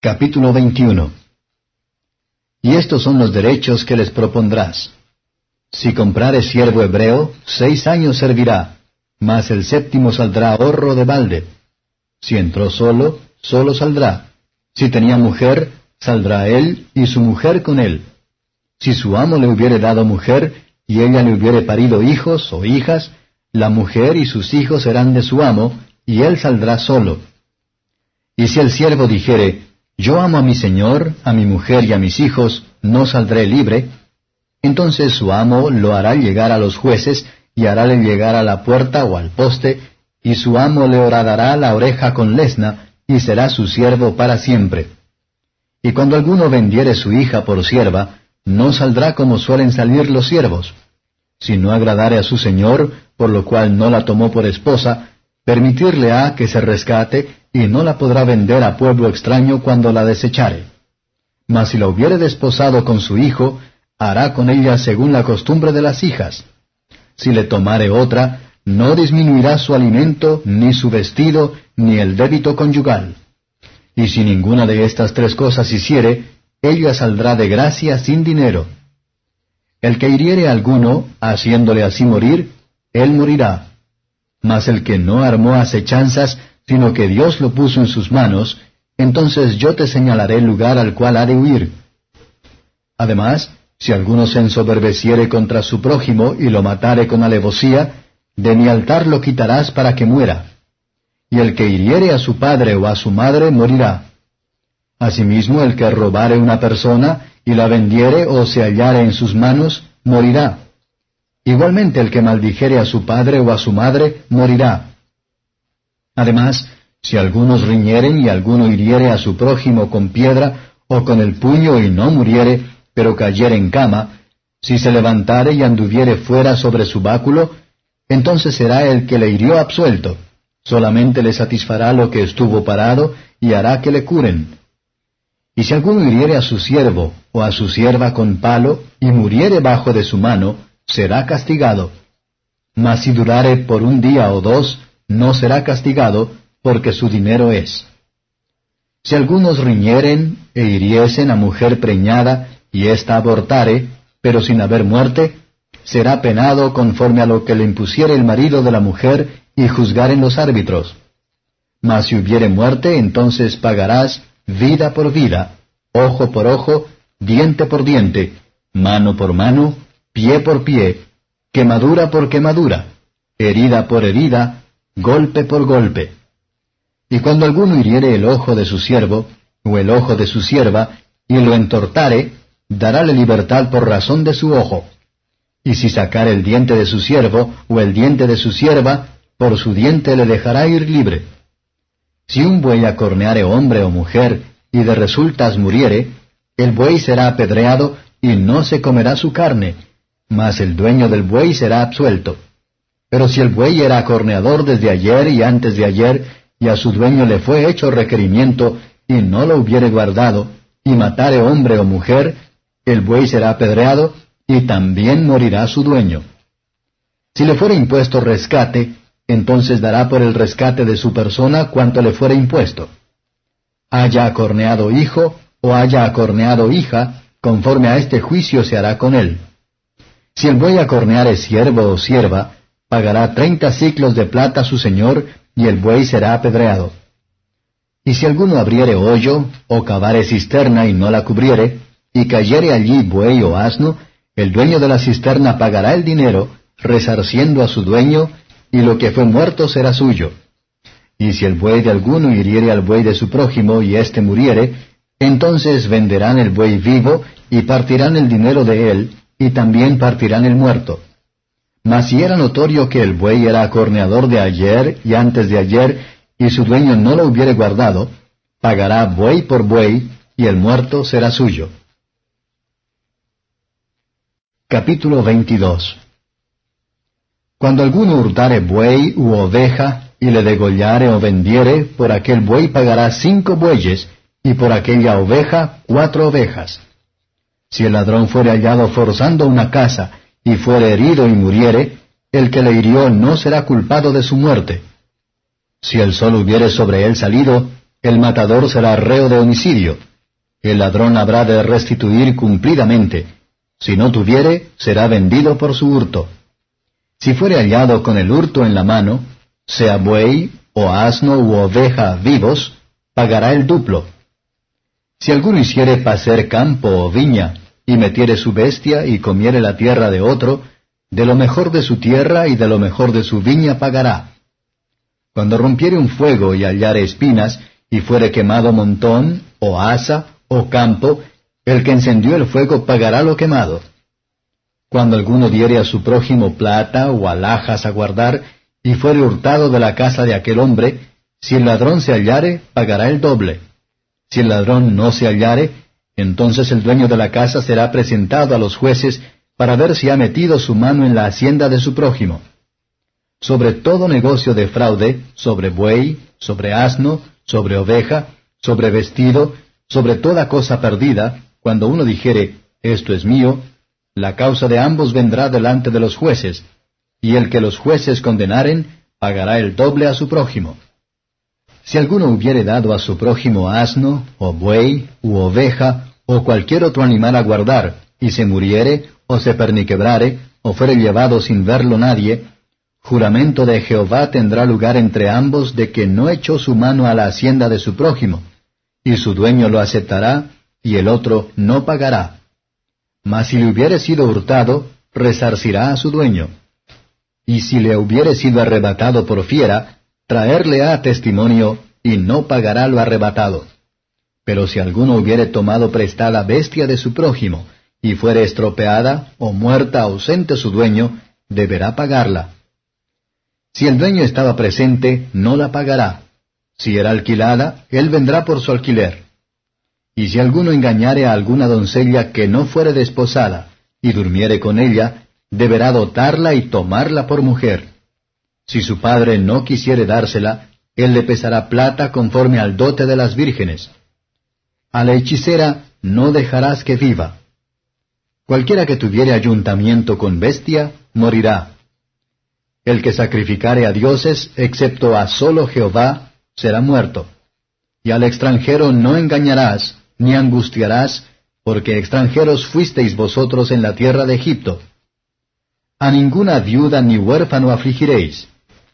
Capítulo 21. Y estos son los derechos que les propondrás. Si comprare siervo hebreo, 6 años servirá, mas el 7º saldrá ahorro de balde. Si entró solo, solo saldrá. Si tenía mujer, saldrá él y su mujer con él. Si su amo le hubiere dado mujer, y ella le hubiere parido hijos o hijas, la mujer y sus hijos serán de su amo, y él saldrá solo. Y si el siervo dijere, yo amo a mi señor, a mi mujer y a mis hijos, no saldré libre, entonces su amo lo hará llegar a los jueces, y harále llegar a la puerta o al poste, y su amo le horadará la oreja con lesna, y será su siervo para siempre. Y cuando alguno vendiere su hija por sierva, no saldrá como suelen salir los siervos. Si no agradare a su señor, por lo cual no la tomó por esposa, permitirle ha que se rescate, y no la podrá vender a pueblo extraño cuando la desechare. Mas si la hubiere desposado con su hijo, hará con ella según la costumbre de las hijas. Si le tomare otra, no disminuirá su alimento, ni su vestido, ni el débito conyugal. Y si ninguna de estas 3 cosas hiciere, ella saldrá de gracia sin dinero. El que hiriere a alguno, haciéndole así morir, él morirá. Mas el que no armó acechanzas, sino que Dios lo puso en sus manos, entonces yo te señalaré el lugar al cual ha de huir. Además, si alguno se ensoberbeciere contra su prójimo y lo matare con alevosía, de mi altar lo quitarás para que muera. Y el que hiriere a su padre o a su madre morirá. Asimismo, el que robare una persona y la vendiere o se hallare en sus manos, morirá. Igualmente el que maldijere a su padre o a su madre, morirá. Además, si algunos riñeren y alguno hiriere a su prójimo con piedra o con el puño y no muriere, pero cayere en cama, si se levantare y anduviere fuera sobre su báculo, entonces será el que le hirió absuelto. Solamente le satisfará lo que estuvo parado y hará que le curen. Y si alguno hiriere a su siervo o a su sierva con palo y muriere bajo de su mano, será castigado. Mas si durare por 1 día o 2, no será castigado, porque su dinero es. Si algunos riñeren e hiriesen a mujer preñada, y ésta abortare, pero sin haber muerte, será penado conforme a lo que le impusiere el marido de la mujer, y juzgaren los árbitros. Mas si hubiere muerte, entonces pagarás vida por vida, ojo por ojo, diente por diente, mano por mano, pie por pie, quemadura por quemadura, herida por herida, golpe por golpe. Y cuando alguno hiriere el ojo de su siervo, o el ojo de su sierva, y lo entortare, darále libertad por razón de su ojo. Y si sacare el diente de su siervo, o el diente de su sierva, por su diente le dejará ir libre. Si un buey acorneare hombre o mujer, y de resultas muriere, el buey será apedreado, y no se comerá su carne, mas el dueño del buey será absuelto. Pero si el buey era acorneador desde ayer y antes de ayer, y a su dueño le fue hecho requerimiento, y no lo hubiere guardado, y matare hombre o mujer, el buey será apedreado, y también morirá su dueño. Si le fuere impuesto rescate, entonces dará por el rescate de su persona cuanto le fuere impuesto. Haya acorneado hijo, o haya acorneado hija, conforme a este juicio se hará con él. Si el buey acorneare siervo o sierva, pagará 30 siclos de plata a su señor, y el buey será apedreado. Y si alguno abriere hoyo, o cavare cisterna y no la cubriere, y cayere allí buey o asno, el dueño de la cisterna pagará el dinero, resarciendo a su dueño, y lo que fue muerto será suyo. Y si el buey de alguno hiriere al buey de su prójimo, y éste muriere, entonces venderán el buey vivo, y partirán el dinero de él, y también partirán el muerto. Mas si era notorio que el buey era acorneador de ayer y antes de ayer, y su dueño no lo hubiere guardado, pagará buey por buey, y el muerto será suyo. Capítulo 22. Cuando alguno hurtare buey u oveja, y le degollare o vendiere, por aquel buey pagará 5 bueyes, y por aquella oveja 4 ovejas. Si el ladrón fuere hallado forzando una casa, y fuere herido y muriere, el que le hirió no será culpado de su muerte. Si el sol hubiere sobre él salido, el matador será reo de homicidio. El ladrón habrá de restituir cumplidamente. Si no tuviere, será vendido por su hurto. Si fuere hallado con el hurto en la mano, sea buey, o asno u oveja vivos, pagará el duplo. Si alguno hiciere pacer campo o viña, y metiere su bestia y comiere la tierra de otro, de lo mejor de su tierra y de lo mejor de su viña pagará. Cuando rompiere un fuego y hallare espinas, y fuere quemado montón, o asa, o campo, el que encendió el fuego pagará lo quemado. Cuando alguno diere a su prójimo plata o alhajas a guardar, y fuere hurtado de la casa de aquel hombre, si el ladrón se hallare, pagará el doble. Si el ladrón no se hallare, entonces el dueño de la casa será presentado a los jueces para ver si ha metido su mano en la hacienda de su prójimo. Sobre todo negocio de fraude, sobre buey, sobre asno, sobre oveja, sobre vestido, sobre toda cosa perdida, cuando uno dijere, esto es mío, la causa de ambos vendrá delante de los jueces, y el que los jueces condenaren, pagará el doble a su prójimo. Si alguno hubiere dado a su prójimo asno, o buey, u oveja, o cualquier otro animal a guardar, y se muriere, o se perniquebrare, o fuere llevado sin verlo nadie, juramento de Jehová tendrá lugar entre ambos de que no echó su mano a la hacienda de su prójimo, y su dueño lo aceptará, y el otro no pagará. Mas si le hubiere sido hurtado, resarcirá a su dueño. Y si le hubiere sido arrebatado por fiera, traerle a testimonio, y no pagará lo arrebatado. Pero si alguno hubiere tomado prestada bestia de su prójimo, y fuere estropeada, o muerta ausente su dueño, deberá pagarla. Si el dueño estaba presente, no la pagará. Si era alquilada, él vendrá por su alquiler. Y si alguno engañare a alguna doncella que no fuere desposada, y durmiere con ella, deberá dotarla y tomarla por mujer. Si su padre no quisiere dársela, él le pesará plata conforme al dote de las vírgenes. A la hechicera no dejarás que viva. Cualquiera que tuviere ayuntamiento con bestia, morirá. El que sacrificare a dioses, excepto a solo Jehová, será muerto. Y al extranjero no engañarás, ni angustiarás, porque extranjeros fuisteis vosotros en la tierra de Egipto. A ninguna viuda ni huérfano afligiréis,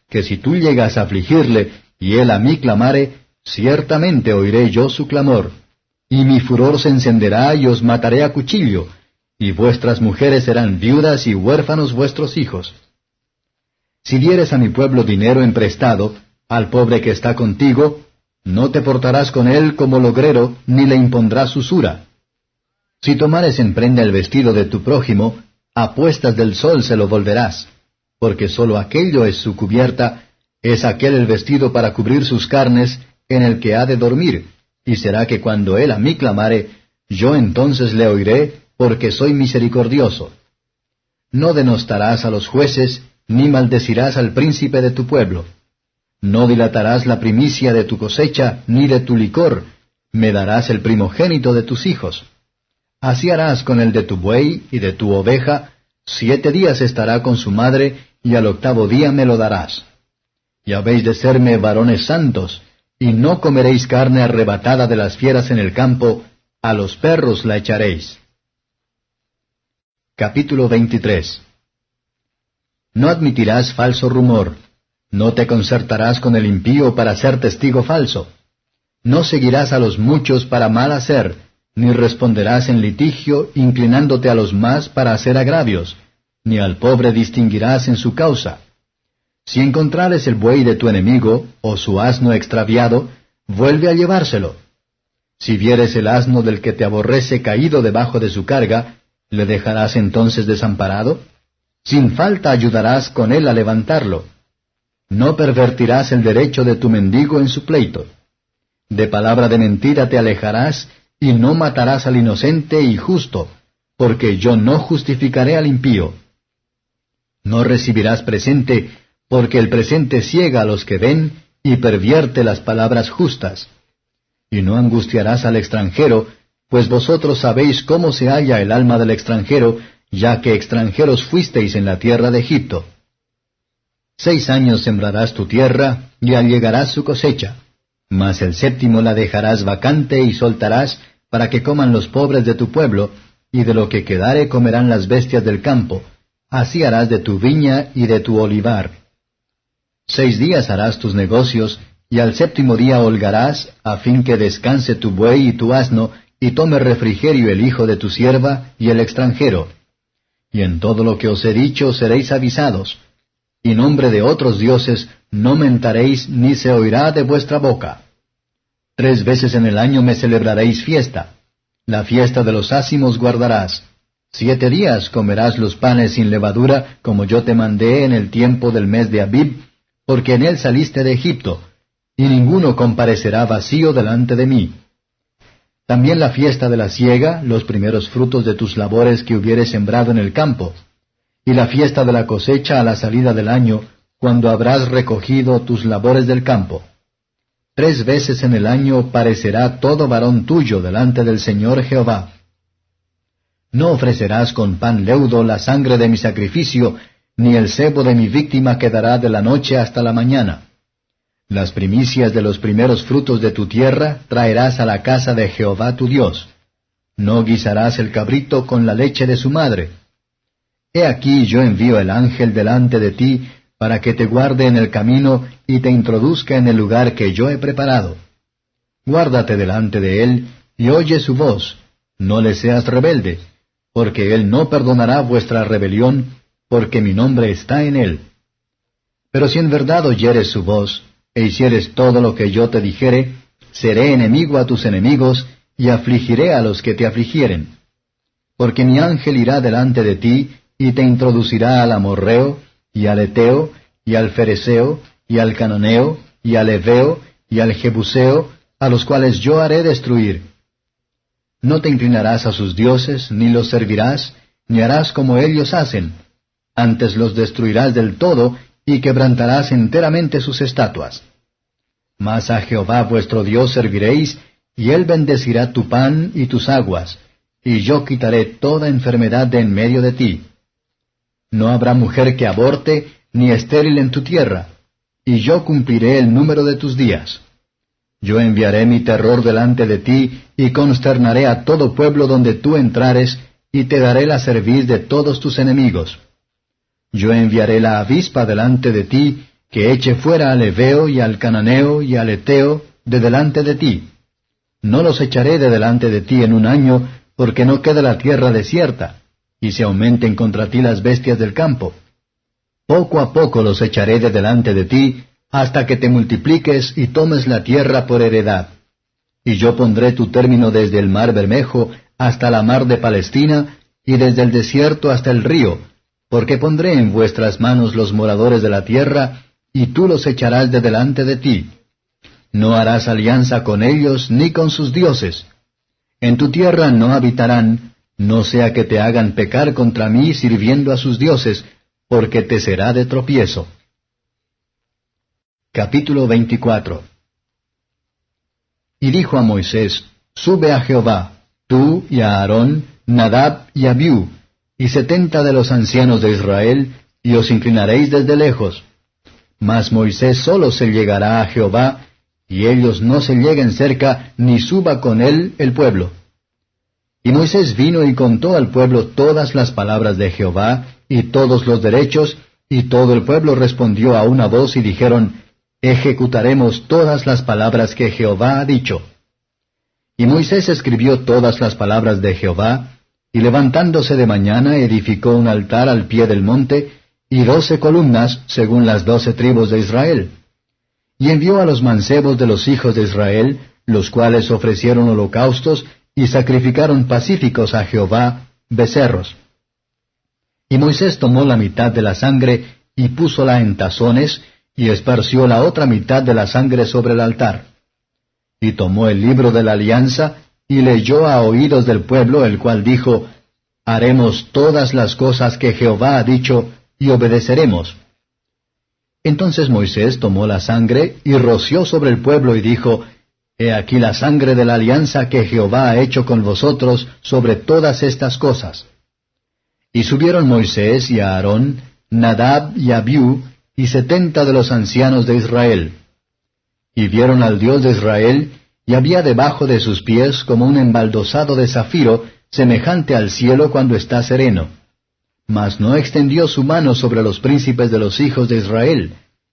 que si tú llegas a afligirle, y él a mí clamare, ciertamente oiré yo su clamor. Y mi furor se encenderá y os mataré a cuchillo, y vuestras mujeres serán viudas y huérfanos vuestros hijos. Si dieres a mi pueblo dinero emprestado, al pobre que está contigo, no te portarás con él como logrero, ni le impondrás usura. Si tomares en prenda el vestido de tu prójimo, a puestas del sol se lo volverás, porque sólo aquello es su cubierta, es aquel el vestido para cubrir sus carnes, en el que ha de dormir, y será que cuando él a mí clamare, yo entonces le oiré, porque soy misericordioso. No denostarás a los jueces, ni maldecirás al príncipe de tu pueblo. No dilatarás la primicia de tu cosecha, ni de tu licor, me darás el primogénito de tus hijos. Así harás con el de tu buey y de tu oveja, 7 días estará con su madre, y al 8º día me lo darás. Y habéis de serme varones santos, y no comeréis carne arrebatada de las fieras en el campo, a los perros la echaréis. Capítulo 23. No admitirás falso rumor, no te concertarás con el impío para ser testigo falso. No seguirás a los muchos para mal hacer, ni responderás en litigio inclinándote a los más para hacer agravios, ni al pobre distinguirás en su causa. Si encontrares el buey de tu enemigo, o su asno extraviado, vuelve a llevárselo. Si vieres el asno del que te aborrece caído debajo de su carga, ¿le dejarás entonces desamparado? Sin falta ayudarás con él a levantarlo. No pervertirás el derecho de tu mendigo en su pleito. De palabra de mentira te alejarás, y no matarás al inocente y justo, porque yo no justificaré al impío. No recibirás presente, porque el presente ciega a los que ven, y pervierte las palabras justas. Y no angustiarás al extranjero, pues vosotros sabéis cómo se halla el alma del extranjero, ya que extranjeros fuisteis en la tierra de Egipto. 6 años sembrarás tu tierra, y allegarás su cosecha. Mas el séptimo la dejarás vacante y soltarás, para que coman los pobres de tu pueblo, y de lo que quedare comerán las bestias del campo. Así harás de tu viña y de tu olivar. 6 días harás tus negocios, y al séptimo día holgarás, a fin que descanse tu buey y tu asno, y tome refrigerio el hijo de tu sierva y el extranjero. Y en todo lo que os he dicho seréis avisados. Y nombre de otros dioses no mentaréis, ni se oirá de vuestra boca. 3 veces en el año me celebraréis fiesta. La fiesta de los ázimos guardarás. 7 días comerás los panes sin levadura, como yo te mandé en el tiempo del mes de Abib, porque en él saliste de Egipto, y ninguno comparecerá vacío delante de mí. También la fiesta de la siega, los primeros frutos de tus labores que hubieres sembrado en el campo, y la fiesta de la cosecha a la salida del año, cuando habrás recogido tus labores del campo. 3 veces en el año parecerá todo varón tuyo delante del Señor Jehová. No ofrecerás con pan leudo la sangre de mi sacrificio, ni el sebo de mi víctima quedará de la noche hasta la mañana. Las primicias de los primeros frutos de tu tierra traerás a la casa de Jehová tu Dios. No guisarás el cabrito con la leche de su madre. He aquí yo envío el ángel delante de ti, para que te guarde en el camino y te introduzca en el lugar que yo he preparado. Guárdate delante de él, y oye su voz. No le seas rebelde, porque él no perdonará vuestra rebelión, porque mi nombre está en él. Pero si en verdad oyeres su voz, e hicieres todo lo que yo te dijere, seré enemigo a tus enemigos, y afligiré a los que te afligieren. Porque mi ángel irá delante de ti, y te introducirá al amorreo, y al eteo, y al fereceo, y al cananeo, y al heveo, y al jebuseo, a los cuales yo haré destruir. No te inclinarás a sus dioses, ni los servirás, ni harás como ellos hacen. Antes los destruirás del todo, y quebrantarás enteramente sus estatuas. Mas a Jehová vuestro Dios serviréis, y él bendecirá tu pan y tus aguas, y yo quitaré toda enfermedad de en medio de ti. No habrá mujer que aborte, ni estéril en tu tierra, y yo cumpliré el número de tus días. Yo enviaré mi terror delante de ti, y consternaré a todo pueblo donde tú entrares, y te daré la cerviz de todos tus enemigos. Yo enviaré la avispa delante de ti, que eche fuera al heveo y al cananeo y al eteo de delante de ti. No los echaré de delante de ti en un año, porque no queda la tierra desierta, y se aumenten contra ti las bestias del campo. Poco a poco los echaré de delante de ti, hasta que te multipliques y tomes la tierra por heredad. Y yo pondré tu término desde el mar Bermejo hasta la mar de Palestina, y desde el desierto hasta el río, porque pondré en vuestras manos los moradores de la tierra, y tú los echarás de delante de ti. No harás alianza con ellos ni con sus dioses. En tu tierra no habitarán, no sea que te hagan pecar contra mí sirviendo a sus dioses, porque te será de tropiezo. Capítulo 24. Y dijo a Moisés, Sube a Jehová, tú y a Aarón, Nadab y Abiú, y 70 de los ancianos de Israel, y os inclinaréis desde lejos. Mas Moisés solo se llegará a Jehová, y ellos no se lleguen cerca, ni suba con él el pueblo. Y Moisés vino y contó al pueblo todas las palabras de Jehová, y todos los derechos, y todo el pueblo respondió a una voz y dijeron, Ejecutaremos todas las palabras que Jehová ha dicho. Y Moisés escribió todas las palabras de Jehová, y levantándose de mañana edificó un altar al pie del monte, y 12 columnas, según las 12 tribus de Israel. Y envió a los mancebos de los hijos de Israel, los cuales ofrecieron holocaustos, y sacrificaron pacíficos a Jehová, becerros. Y Moisés tomó la mitad de la sangre, y púsola en tazones, y esparció la otra mitad de la sangre sobre el altar. Y tomó el libro de la alianza, y leyó a oídos del pueblo, el cual dijo, Haremos todas las cosas que Jehová ha dicho, y obedeceremos. Entonces Moisés tomó la sangre, y roció sobre el pueblo, y dijo, He aquí la sangre de la alianza que Jehová ha hecho con vosotros sobre todas estas cosas. Y subieron Moisés y Aarón, Nadab y Abiú, y 70 de los ancianos de Israel. y vieron al Dios de Israel, y había debajo de sus pies como un embaldosado de zafiro, semejante al cielo cuando está sereno. Mas no extendió su mano sobre los príncipes de los hijos de Israel,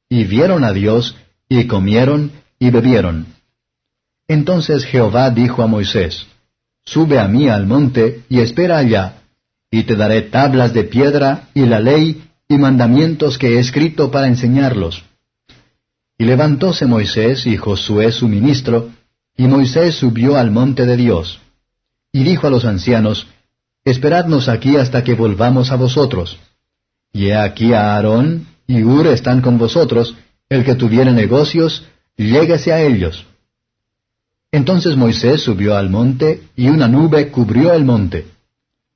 y vieron a Dios, y comieron, y bebieron. Entonces Jehová dijo a Moisés, Sube a mí al monte, y espera allá, y te daré tablas de piedra, y la ley, y mandamientos que he escrito para enseñarlos. Y levantóse Moisés y Josué su ministro, y Moisés subió al monte de Dios. Y dijo a los ancianos, Esperadnos aquí hasta que volvamos a vosotros. Y he aquí a Aarón y Hur están con vosotros, el que tuviere negocios, lléguese a ellos. Entonces Moisés subió al monte, y una nube cubrió el monte.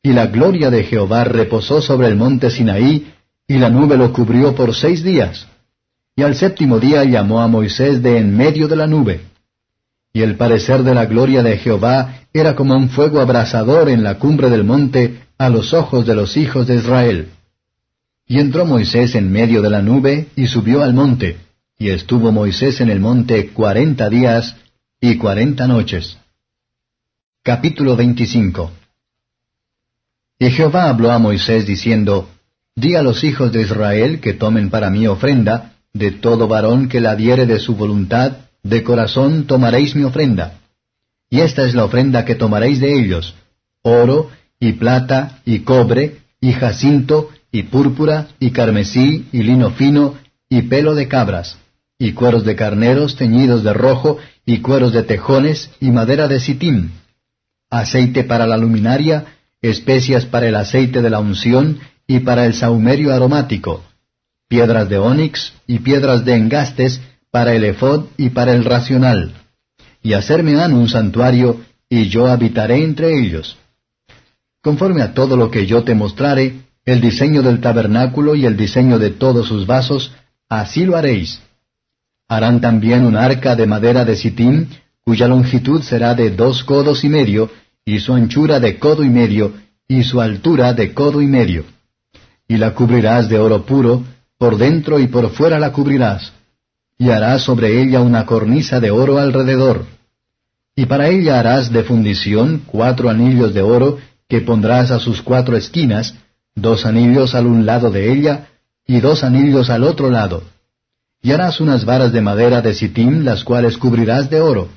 Y la gloria de Jehová reposó sobre el monte Sinaí, y la nube lo cubrió por 6 días. Y al 7º día llamó a Moisés de en medio de la nube. Y el parecer de la gloria de Jehová era como un fuego abrasador en la cumbre del monte a los ojos de los hijos de Israel. Y entró Moisés en medio de la nube, y subió al monte, y estuvo Moisés en el monte 40 días y 40 noches. Capítulo 25. Y Jehová habló a Moisés diciendo, Di a los hijos de Israel que tomen para mí ofrenda, de todo varón que la diere de su voluntad, de corazón tomaréis mi ofrenda. Y esta es la ofrenda que tomaréis de ellos, oro, y plata, y cobre, y jacinto, y púrpura, y carmesí, y lino fino, y pelo de cabras, y cueros de carneros teñidos de rojo, y cueros de tejones, y madera de sitim, aceite para la luminaria, especias para el aceite de la unción, y para el sahumerio aromático, piedras de ónix, y piedras de engastes, para el ephod y para el racional. Y hacerme han un santuario, y yo habitaré entre ellos. Conforme a todo lo que yo te mostrare, el diseño del tabernáculo y el diseño de todos sus vasos, así lo haréis. Harán también un arca de madera de sitim, cuya longitud será de 2 codos y medio, y su anchura de codo y medio, y su altura de codo y medio. Y la cubrirás de oro puro, por dentro y por fuera la cubrirás, y harás sobre ella una cornisa de oro alrededor. Y para ella harás de fundición 4 anillos de oro, que pondrás a sus 4 esquinas, 2 anillos al un lado de ella, y 2 anillos al otro lado. Y harás unas varas de madera de sitim, las cuales cubrirás de oro.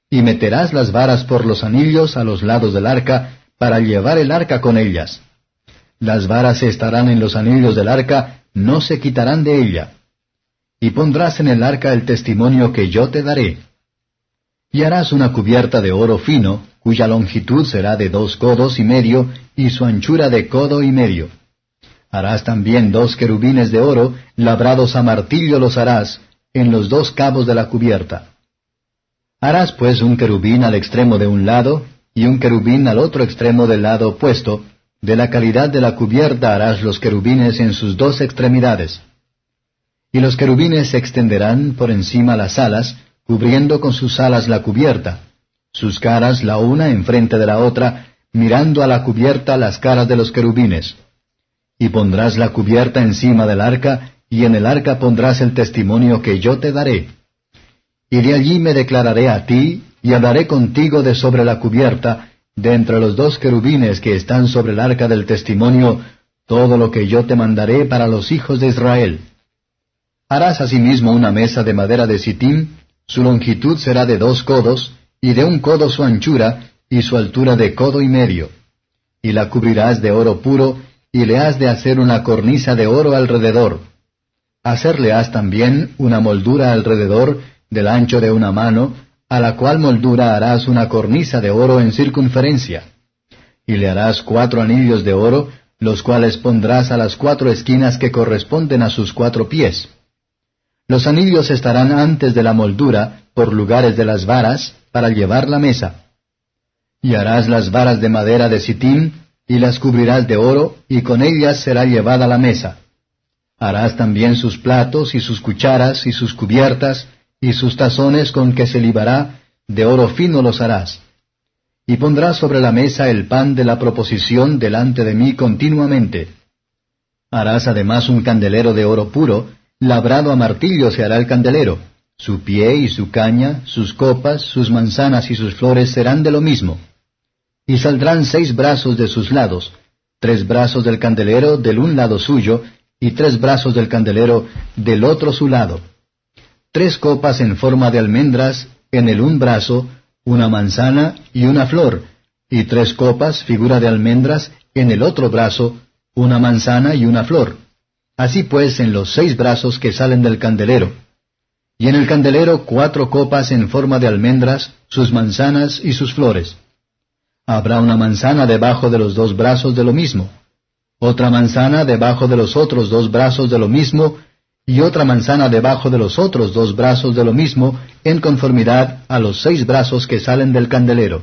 Y meterás las varas por los anillos a los lados del arca, para llevar el arca con ellas. Las varas estarán en los anillos del arca, no se quitarán de ella. Y pondrás en el arca el testimonio que yo te daré. Y harás una cubierta de oro fino, cuya longitud será de 2 codos y medio, y su anchura de codo y medio. Harás también 2 querubines de oro, labrados a martillo los harás, en los 2 cabos de la cubierta. Harás pues un querubín al extremo de un lado, y un querubín al otro extremo del lado opuesto. De la calidad de la cubierta harás los querubines en sus 2 extremidades. Y los querubines se extenderán por encima las alas, cubriendo con sus alas la cubierta, sus caras la una enfrente de la otra, mirando a la cubierta las caras de los querubines. Y pondrás la cubierta encima del arca, y en el arca pondrás el testimonio que yo te daré. Y de allí me declararé a ti, y hablaré contigo de sobre la cubierta, de entre los 2 querubines que están sobre el arca del testimonio, todo lo que yo te mandaré para los hijos de Israel. Harás asimismo una mesa de madera de sitim, su longitud será de 2 codos, y de 1 codo su anchura, y su altura de codo y medio. Y la cubrirás de oro puro, y le has de hacer una cornisa de oro alrededor. Hacerle has también una moldura alrededor, del ancho de 1 mano, a la cual moldura harás una cornisa de oro en circunferencia. Y le harás 4 anillos de oro, los cuales pondrás a las 4 esquinas que corresponden a sus 4 pies. Los anillos estarán antes de la moldura, por lugares de las varas, para llevar la mesa. Y harás las varas de madera de sitim, y las cubrirás de oro, y con ellas será llevada la mesa. Harás también sus platos, y sus cucharas, y sus cubiertas, y sus tazones con que se libará, de oro fino los harás. Y pondrás sobre la mesa el pan de la proposición delante de mí continuamente. Harás además un candelero de oro puro, labrado a martillo se hará el candelero, Su pie y su caña, sus copas, sus manzanas y sus flores serán de lo mismo. Y saldrán 6 brazos de sus lados, 3 brazos del candelero del un lado suyo, y 3 brazos del candelero del otro su lado. 3 copas en forma de almendras en el un brazo, una manzana y una flor, y 3 copas, figura de almendras, en el otro brazo, una manzana y una flor. Así pues en los 6 brazos que salen del candelero. Y en el candelero 4 copas en forma de almendras, sus manzanas y sus flores. Habrá una manzana debajo de los 2 brazos de lo mismo, otra manzana debajo de los otros 2 brazos de lo mismo, y otra manzana debajo de los otros 2 brazos de lo mismo, en conformidad a los 6 brazos que salen del candelero.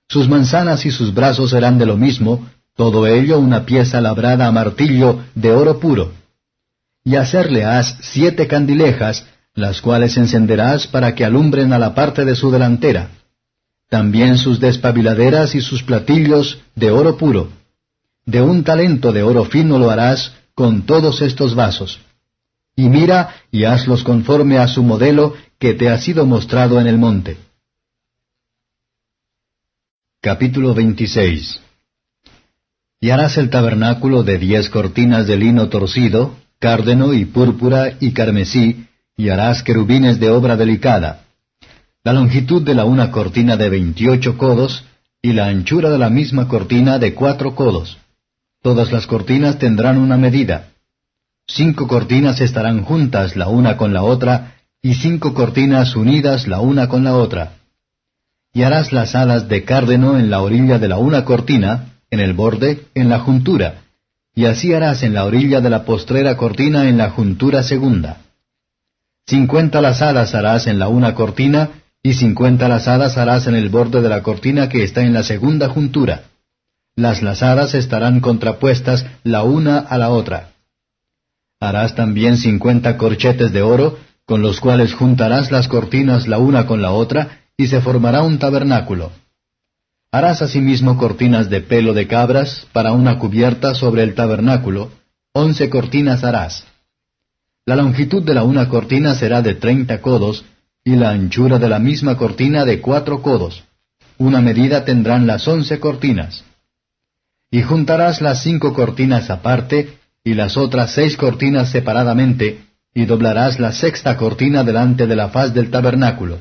Sus manzanas y sus brazos serán de lo mismo, todo ello una pieza labrada a martillo de oro puro. Y hacerle has 7 candilejas, las cuales encenderás para que alumbren a la parte de su delantera. También sus despabiladeras y sus platillos de oro puro. De un talento de oro fino lo harás con todos estos vasos. Y mira y hazlos conforme a su modelo que te ha sido mostrado en el monte. Capítulo 26. Y harás el tabernáculo de 10 cortinas de lino torcido, cárdeno y púrpura y carmesí, y harás querubines de obra delicada. La longitud de la una cortina de 28 codos, y la anchura de la misma cortina de 4 codos. Todas las cortinas tendrán una medida. 5 cortinas estarán juntas la una con la otra, y 5 cortinas unidas la una con la otra. Y harás las alas de cárdeno en la orilla de la una cortina, en el borde, en la juntura, y así harás en la orilla de la postrera cortina en la juntura segunda. 50 lazadas harás en la una cortina, y 50 lazadas harás en el borde de la cortina que está en la segunda juntura. Las lazadas estarán contrapuestas la una a la otra. Harás también 50 corchetes de oro, con los cuales juntarás las cortinas la una con la otra, y se formará un tabernáculo. Harás asimismo cortinas de pelo de cabras, para una cubierta sobre el tabernáculo, 11 cortinas harás. La longitud de la una cortina será de 30 codos, y la anchura de la misma cortina de 4 codos. Una medida tendrán las 11 cortinas. Y juntarás las 5 cortinas aparte, y las otras 6 cortinas separadamente, y doblarás la sexta cortina delante de la faz del tabernáculo.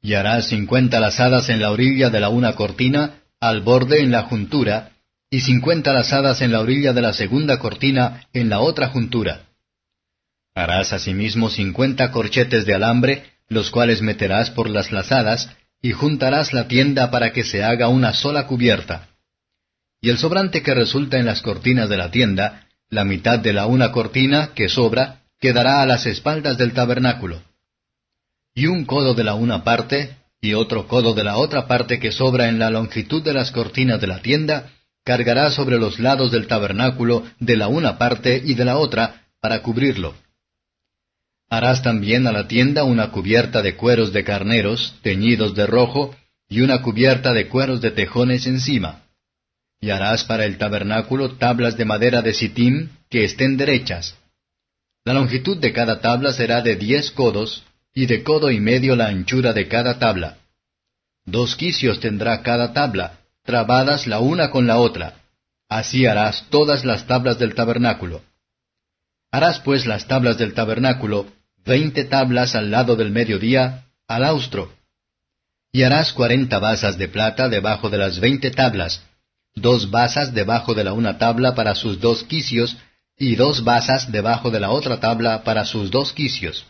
Y harás 50 lazadas en la orilla de la una cortina, al borde en la juntura, y 50 lazadas en la orilla de la segunda cortina, en la otra juntura. Harás asimismo 50 corchetes de alambre, los cuales meterás por las lazadas, y juntarás la tienda para que se haga una sola cubierta. Y el sobrante que resulta en las cortinas de la tienda, la mitad de la una cortina que sobra, quedará a las espaldas del tabernáculo. Y un codo de la una parte, y otro codo de la otra parte que sobra en la longitud de las cortinas de la tienda, cargará sobre los lados del tabernáculo de la una parte y de la otra, para cubrirlo. Harás también a la tienda una cubierta de cueros de carneros, teñidos de rojo, y una cubierta de cueros de tejones encima. Y harás para el tabernáculo tablas de madera de sitim, que estén derechas. La longitud de cada tabla será de 10 codos, y de codo y medio la anchura de cada tabla. 2 quicios tendrá cada tabla, trabadas la una con la otra. Así harás todas las tablas del tabernáculo. Harás pues las tablas del tabernáculo, 20 tablas al lado del mediodía, al austro. Y harás 40 basas de plata debajo de las 20 tablas, 2 basas debajo de la una tabla para sus 2 quicios, y 2 basas debajo de la otra tabla para sus 2 quicios.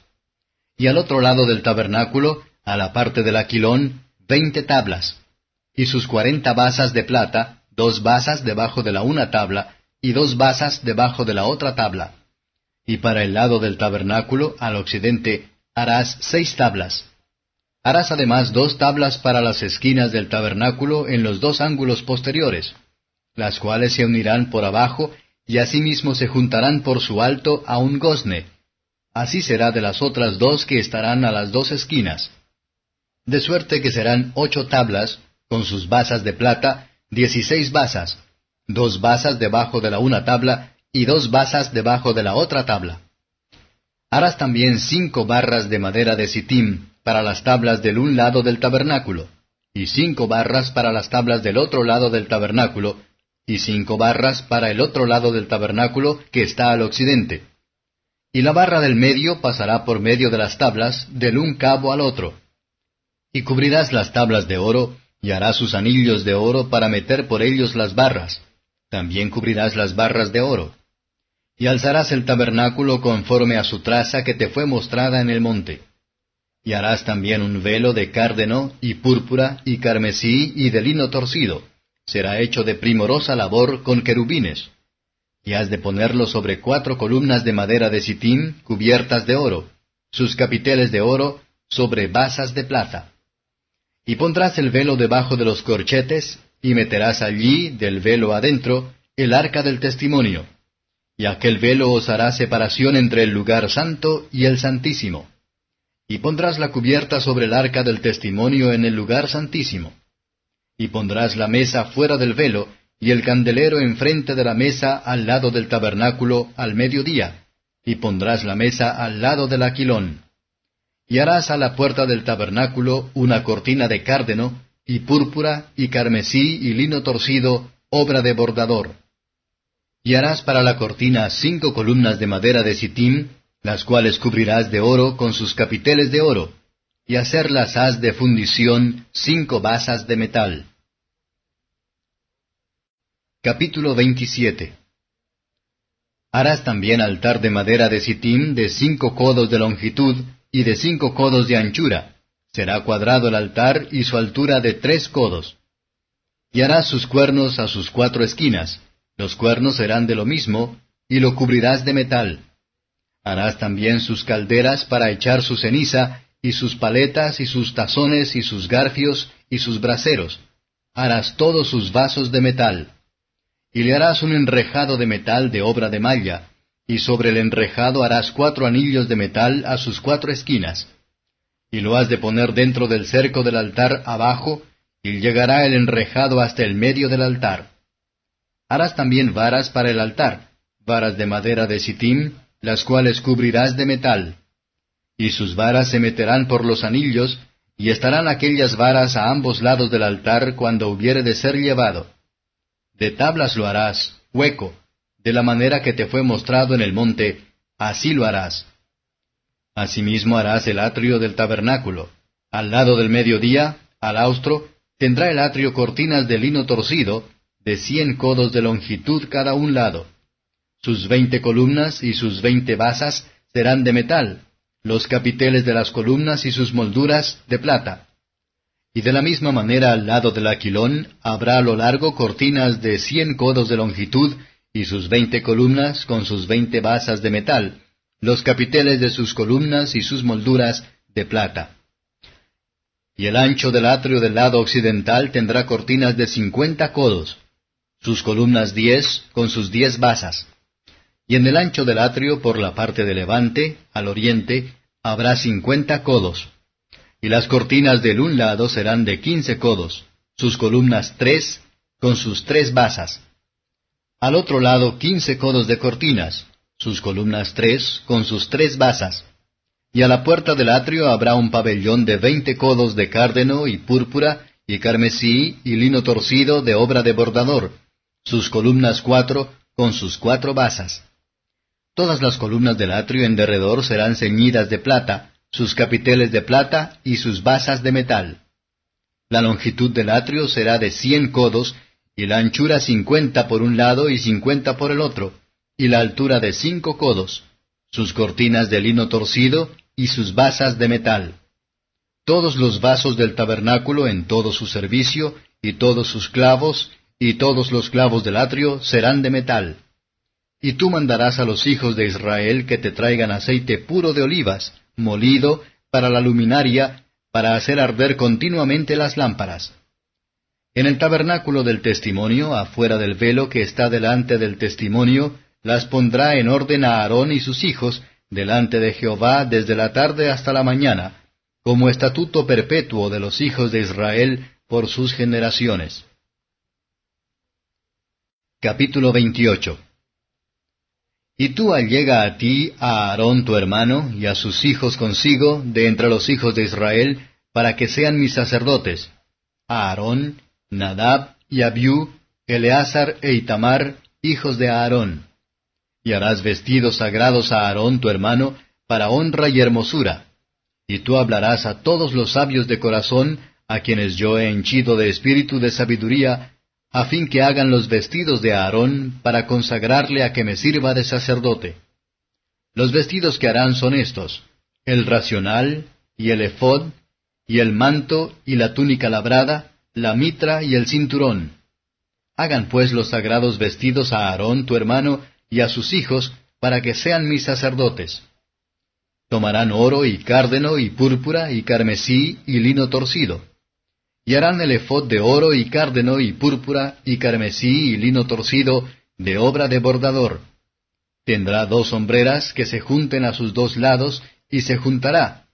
Y al otro lado del tabernáculo, a la parte del aquilón, 20 tablas, y sus 40 basas de plata, 2 basas debajo de la una tabla, y 2 basas debajo de la otra tabla. Y para el lado del tabernáculo, al occidente, harás 6 tablas. Harás además 2 tablas para las esquinas del tabernáculo en los 2 ángulos posteriores, las cuales se unirán por abajo, y asimismo se juntarán por su alto a un gozne. Así será de las otras 2 que estarán a las 2 esquinas. De suerte que serán 8 tablas, con sus basas de plata, 16 basas, 2 basas debajo de la una tabla, y 2 basas debajo de la otra tabla. Harás también 5 barras de madera de sitim para las tablas del un lado del tabernáculo, y 5 barras para las tablas del otro lado del tabernáculo, y 5 barras para el otro lado del tabernáculo que está al occidente. Y la barra del medio pasará por medio de las tablas, del un cabo al otro. Y cubrirás las tablas de oro, y harás sus anillos de oro para meter por ellos las barras. También cubrirás las barras de oro. Y alzarás el tabernáculo conforme a su traza que te fue mostrada en el monte. Y harás también un velo de cárdeno, y púrpura, y carmesí, y de lino torcido. Será hecho de primorosa labor con querubines. Y has de ponerlo sobre 4 columnas de madera de sitim, cubiertas de oro, sus capiteles de oro, sobre basas de plata. Y pondrás el velo debajo de los corchetes, y meterás allí, del velo adentro, el arca del testimonio. Y aquel velo os hará separación entre el lugar santo y el santísimo. Y pondrás la cubierta sobre el arca del testimonio en el lugar santísimo. Y pondrás la mesa fuera del velo, y el candelero enfrente de la mesa al lado del tabernáculo al mediodía, y pondrás la mesa al lado del aquilón. Y harás a la puerta del tabernáculo una cortina de cárdeno, y púrpura, y carmesí, y lino torcido, obra de bordador. Y harás para la cortina 5 columnas de madera de sitim, las cuales cubrirás de oro con sus capiteles de oro, y hacerlas has de fundición 5 basas de metal. Capítulo 27. Harás también altar de madera de sitim de 5 codos de longitud y de 5 codos de anchura. Será cuadrado el altar y su altura de 3 codos. Y harás sus cuernos a sus 4 esquinas. Los cuernos serán de lo mismo, y lo cubrirás de metal. Harás también sus calderas para echar su ceniza, y sus paletas, y sus tazones, y sus garfios, y sus braseros. Harás todos sus vasos de metal. Y le harás un enrejado de metal de obra de malla, y sobre el enrejado harás 4 anillos de metal a sus 4 esquinas. Y lo has de poner dentro del cerco del altar abajo, y llegará el enrejado hasta el medio del altar. Harás también varas para el altar, varas de madera de sitim, las cuales cubrirás de metal. Y sus varas se meterán por los anillos, y estarán aquellas varas a ambos lados del altar cuando hubiere de ser llevado. De tablas lo harás, hueco, de la manera que te fue mostrado en el monte, así lo harás. Asimismo harás el atrio del tabernáculo. Al lado del mediodía, al austro, tendrá el atrio cortinas de lino torcido, de 100 codos de longitud cada un lado. Sus 20 columnas y sus 20 basas serán de metal, los capiteles de las columnas y sus molduras de plata. Y de la misma manera al lado del aquilón habrá a lo largo cortinas de 100 codos de longitud y sus 20 columnas con sus 20 basas de metal, los capiteles de sus columnas y sus molduras de plata. Y el ancho del atrio del lado occidental tendrá cortinas de 50 codos, sus columnas 10 con sus 10 basas. Y en el ancho del atrio por la parte de levante, al oriente, habrá 50 codos. Y las cortinas del un lado serán de 15 codos, sus columnas 3 con sus 3 basas. Al otro lado 15 codos de cortinas, sus columnas 3 con sus 3 basas. Y a la puerta del atrio habrá un pabellón de 20 codos de cárdeno y púrpura y carmesí y lino torcido de obra de bordador, sus columnas 4 con sus 4 basas. Todas las columnas del atrio en derredor serán ceñidas de plata, sus capiteles de plata y sus basas de metal. La longitud del atrio será de 100 codos, y la anchura 50 por un lado y 50 por el otro, y la altura de 5 codos, sus cortinas de lino torcido y sus basas de metal. Todos los vasos del tabernáculo en todo su servicio, y todos sus clavos, y todos los clavos del atrio serán de metal. Y tú mandarás a los hijos de Israel que te traigan aceite puro de olivas, molido, para la luminaria, para hacer arder continuamente las lámparas. En el tabernáculo del testimonio, afuera del velo que está delante del testimonio, las pondrá en orden a Aarón y sus hijos, delante de Jehová desde la tarde hasta la mañana, como estatuto perpetuo de los hijos de Israel por sus generaciones. Capítulo 28. Y tú allega a ti a Aarón tu hermano, y a sus hijos consigo, de entre los hijos de Israel, para que sean mis sacerdotes, a Aarón, Nadab y Abiú, Eleazar e Itamar, hijos de Aarón. Y harás vestidos sagrados a Aarón tu hermano, para honra y hermosura. Y tú hablarás a todos los sabios de corazón, a quienes yo he henchido de espíritu de sabiduría, a fin que hagan los vestidos de Aarón, para consagrarle a que me sirva de sacerdote. Los vestidos que harán son estos: el racional, y el efod, y el manto, y la túnica labrada, la mitra y el cinturón. Hagan pues los sagrados vestidos a Aarón tu hermano, y a sus hijos, para que sean mis sacerdotes. Tomarán oro y cárdeno y púrpura y carmesí y lino torcido. Y harán el efod de oro y cárdeno y púrpura y carmesí y lino torcido, de obra de bordador. Tendrá 2 hombreras que se junten a sus 2 lados, y se juntará.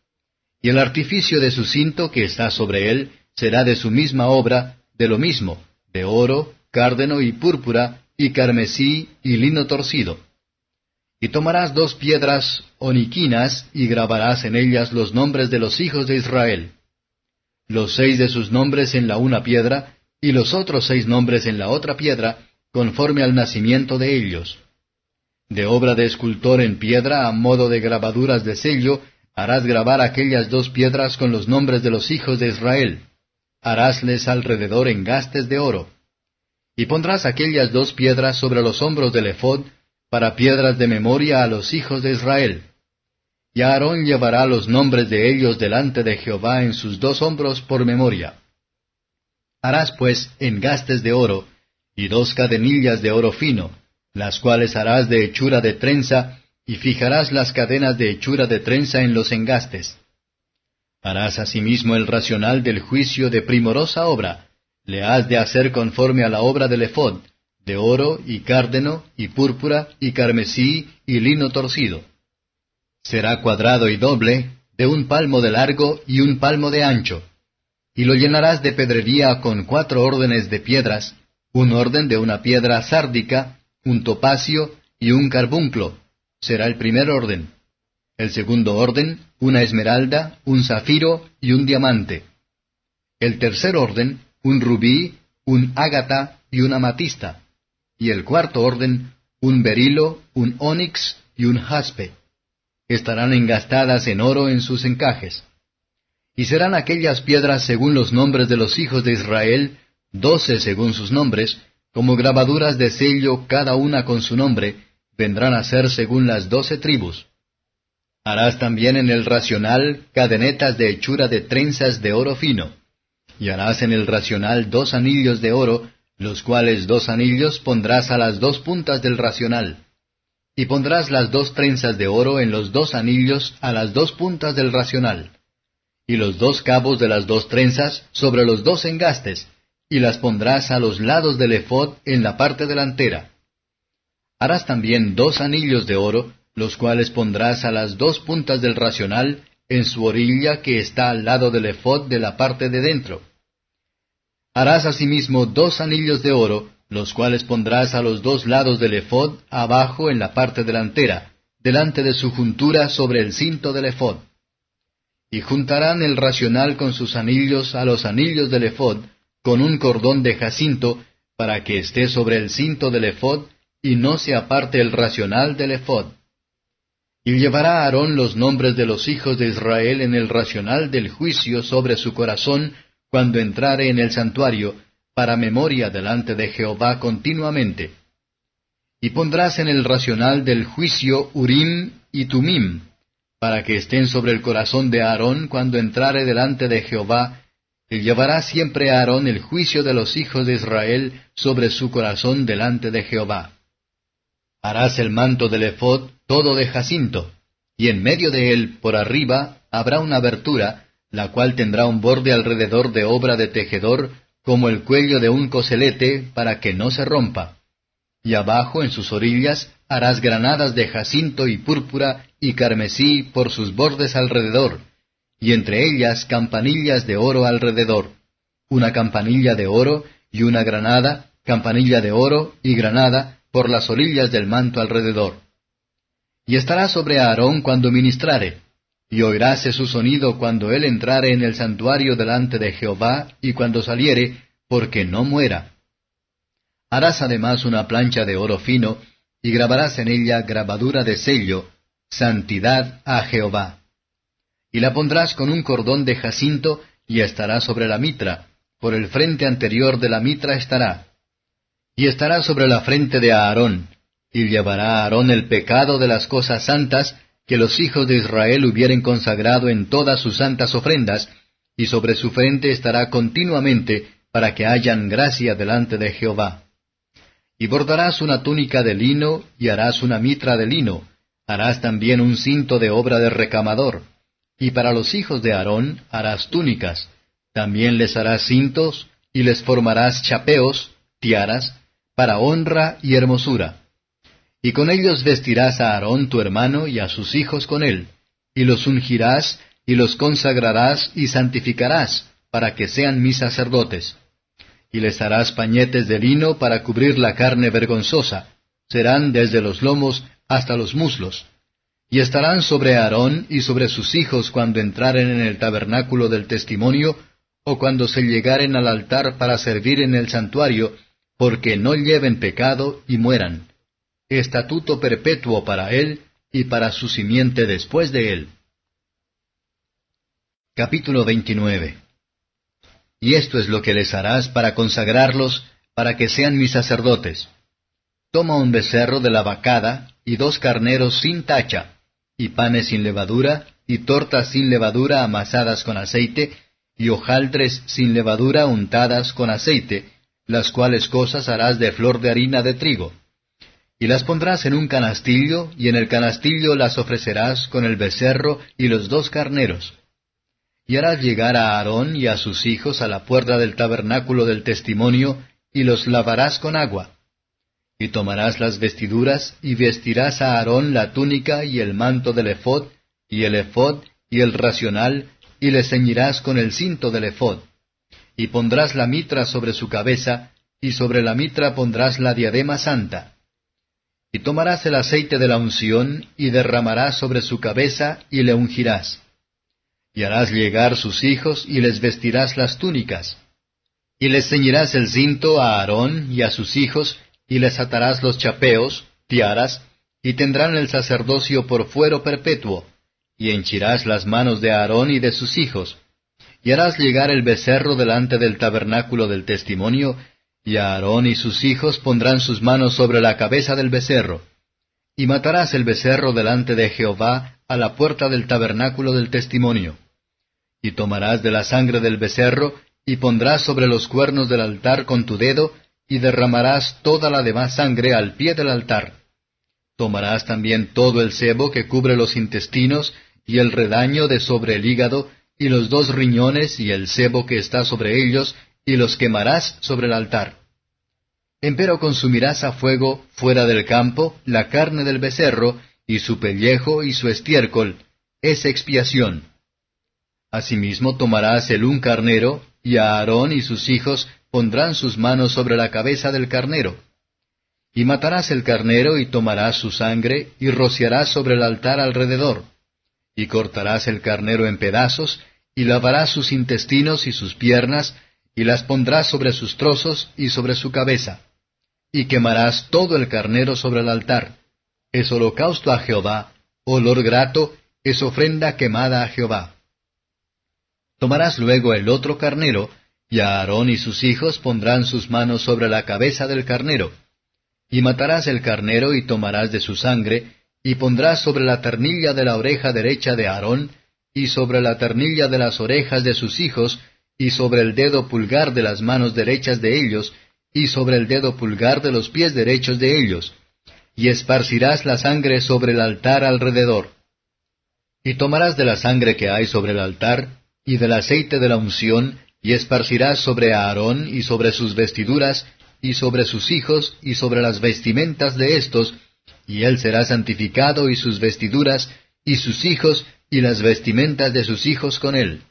Y el artificio de su cinto que está sobre él será de su misma obra, de lo mismo, de oro, cárdeno y púrpura, y carmesí y lino torcido. Y tomarás 2 piedras oniquinas, y grabarás en ellas los nombres de los hijos de Israel. Los 6 de sus nombres en la una piedra, y los otros 6 nombres en la otra piedra, conforme al nacimiento de ellos. De obra de escultor en piedra, a modo de grabaduras de sello, harás grabar aquellas 2 piedras con los nombres de los hijos de Israel. Harásles alrededor engastes de oro. Y pondrás aquellas 2 piedras sobre los hombros del efod, para piedras de memoria a los hijos de Israel. Y Aarón llevará los nombres de ellos delante de Jehová en sus 2 hombros por memoria. Harás pues engastes de oro, y 2 cadenillas de oro fino, las cuales harás de hechura de trenza, y fijarás las cadenas de hechura de trenza en los engastes. Harás asimismo el racional del juicio de primorosa obra, le has de hacer conforme a la obra del efod, de oro y cárdeno y púrpura y carmesí y lino torcido. Será cuadrado y doble, de 1 palmo de largo y 1 palmo de ancho. Y lo llenarás de pedrería con 4 órdenes de piedras, 1 orden de una piedra sárdica, 1 topacio y 1 carbunclo. Será el primer orden. El segundo orden, 1 esmeralda, 1 zafiro y 1 diamante. El tercer orden, 1 rubí, 1 ágata y 1 amatista. Y el cuarto orden, 1 berilo, 1 onix y 1 jaspe. Estarán engastadas en oro en sus encajes. Y serán aquellas piedras según los nombres de los hijos de Israel, 12 según sus nombres, como grabaduras de sello cada una con su nombre, vendrán a ser según las 12 tribus. Harás también en el racional cadenetas de hechura de trenzas de oro fino. Y harás en el racional 2 anillos de oro, los cuales 2 anillos pondrás a las 2 puntas del racional. Y pondrás las 2 trenzas de oro en los 2 anillos a las 2 puntas del racional. Y los 2 cabos de las 2 trenzas sobre los 2 engastes, y las pondrás a los lados del efod en la parte delantera. Harás también 2 anillos de oro, los cuales pondrás a las 2 puntas del racional, en su orilla que está al lado del efod de la parte de dentro. Harás asimismo 2 anillos de oro, los cuales pondrás a los 2 lados del efod, abajo en la parte delantera, delante de su juntura sobre el cinto del efod. Y juntarán el racional con sus anillos a los anillos del efod, con un cordón de jacinto, para que esté sobre el cinto del efod, y no se aparte el racional del efod. Y llevará Aarón los nombres de los hijos de Israel en el racional del juicio sobre su corazón, cuando entrare en el santuario, para memoria delante de Jehová continuamente. Y pondrás en el racional del juicio Urim y Tumim, para que estén sobre el corazón de Aarón cuando entrare delante de Jehová, y llevará siempre a Aarón el juicio de los hijos de Israel sobre su corazón delante de Jehová. Harás el manto del efod todo de jacinto, y en medio de él, por arriba, habrá una abertura, la cual tendrá un borde alrededor de obra de tejedor, como el cuello de un coselete, para que no se rompa. Y abajo, en sus orillas, harás granadas de jacinto y púrpura y carmesí por sus bordes alrededor, y entre ellas campanillas de oro alrededor, 1 campanilla de oro y 1 granada, campanilla de oro y granada por las orillas del manto alrededor. Y estará sobre Aarón cuando ministrare, y oiráse su sonido cuando él entrare en el santuario delante de Jehová, y cuando saliere, porque no muera. Harás además una plancha de oro fino, y grabarás en ella grabadura de sello, Santidad a Jehová. Y la pondrás con un cordón de jacinto, y estará sobre la mitra, por el frente anterior de la mitra estará. Y estará sobre la frente de Aarón, y llevará Aarón el pecado de las cosas santas que los hijos de Israel hubieren consagrado en todas sus santas ofrendas, y sobre su frente estará continuamente, para que hayan gracia delante de Jehová. Y bordarás una túnica de lino, y harás una mitra de lino, harás también un cinto de obra de recamador. Y para los hijos de Aarón harás túnicas, también les harás cintos, y les formarás chapeos, tiaras, para honra y hermosura. Y con ellos vestirás a Aarón tu hermano y a sus hijos con él, y los ungirás, y los consagrarás y santificarás, para que sean mis sacerdotes. Y les harás pañetes de lino para cubrir la carne vergonzosa, serán desde los lomos hasta los muslos. Y estarán sobre Aarón y sobre sus hijos cuando entraren en el tabernáculo del testimonio, o cuando se llegaren al altar para servir en el santuario, porque no lleven pecado y mueran. Estatuto perpetuo para él y para su simiente después de él. Capítulo 29. Y esto es lo que les harás para consagrarlos, para que sean mis sacerdotes. Toma un becerro de la vacada, y 2 carneros sin tacha, y panes sin levadura, y tortas sin levadura amasadas con aceite, y hojaldres sin levadura untadas con aceite, las cuales cosas harás de flor de harina de trigo. Y las pondrás en un canastillo, y en el canastillo las ofrecerás con el becerro y los 2 carneros. Y harás llegar a Aarón y a sus hijos a la puerta del tabernáculo del testimonio, y los lavarás con agua. Y tomarás las vestiduras, y vestirás a Aarón la túnica y el manto del ephod, y el ephod y el racional, y le ceñirás con el cinto del ephod. Y pondrás la mitra sobre su cabeza, y sobre la mitra pondrás la diadema santa. Y tomarás el aceite de la unción, y derramarás sobre su cabeza, y le ungirás. Y harás llegar sus hijos, y les vestirás las túnicas. Y les ceñirás el cinto a Aarón y a sus hijos, y les atarás los chapeos, tiaras, y tendrán el sacerdocio por fuero perpetuo, y henchirás las manos de Aarón y de sus hijos. Y harás llegar el becerro delante del tabernáculo del testimonio, y Aarón y sus hijos pondrán sus manos sobre la cabeza del becerro. Y matarás el becerro delante de Jehová a la puerta del tabernáculo del testimonio. Y tomarás de la sangre del becerro, y pondrás sobre los cuernos del altar con tu dedo, y derramarás toda la demás sangre al pie del altar. Tomarás también todo el sebo que cubre los intestinos, y el redaño de sobre el hígado, y los 2 riñones, y el sebo que está sobre ellos, y los quemarás sobre el altar. Empero consumirás a fuego, fuera del campo, la carne del becerro, y su pellejo y su estiércol, es expiación. Asimismo tomarás el un carnero, y a Aarón y sus hijos pondrán sus manos sobre la cabeza del carnero. Y matarás el carnero, y tomarás su sangre, y rociarás sobre el altar alrededor. Y cortarás el carnero en pedazos, y lavarás sus intestinos y sus piernas, y las pondrás sobre sus trozos y sobre su cabeza. Y quemarás todo el carnero sobre el altar. Es holocausto a Jehová, olor grato, es ofrenda quemada a Jehová. Tomarás luego el otro carnero, y Aarón y sus hijos pondrán sus manos sobre la cabeza del carnero. Y matarás el carnero y tomarás de su sangre, y pondrás sobre la ternilla de la oreja derecha de Aarón, y sobre la ternilla de las orejas de sus hijos, y sobre el dedo pulgar de las manos derechas de ellos, y sobre el dedo pulgar de los pies derechos de ellos. Y esparcirás la sangre sobre el altar alrededor. Y tomarás de la sangre que hay sobre el altar, y del aceite de la unción, y esparcirás sobre Aarón y sobre sus vestiduras, y sobre sus hijos, y sobre las vestimentas de éstos, y él será santificado y sus vestiduras, y sus hijos, y las vestimentas de sus hijos con él.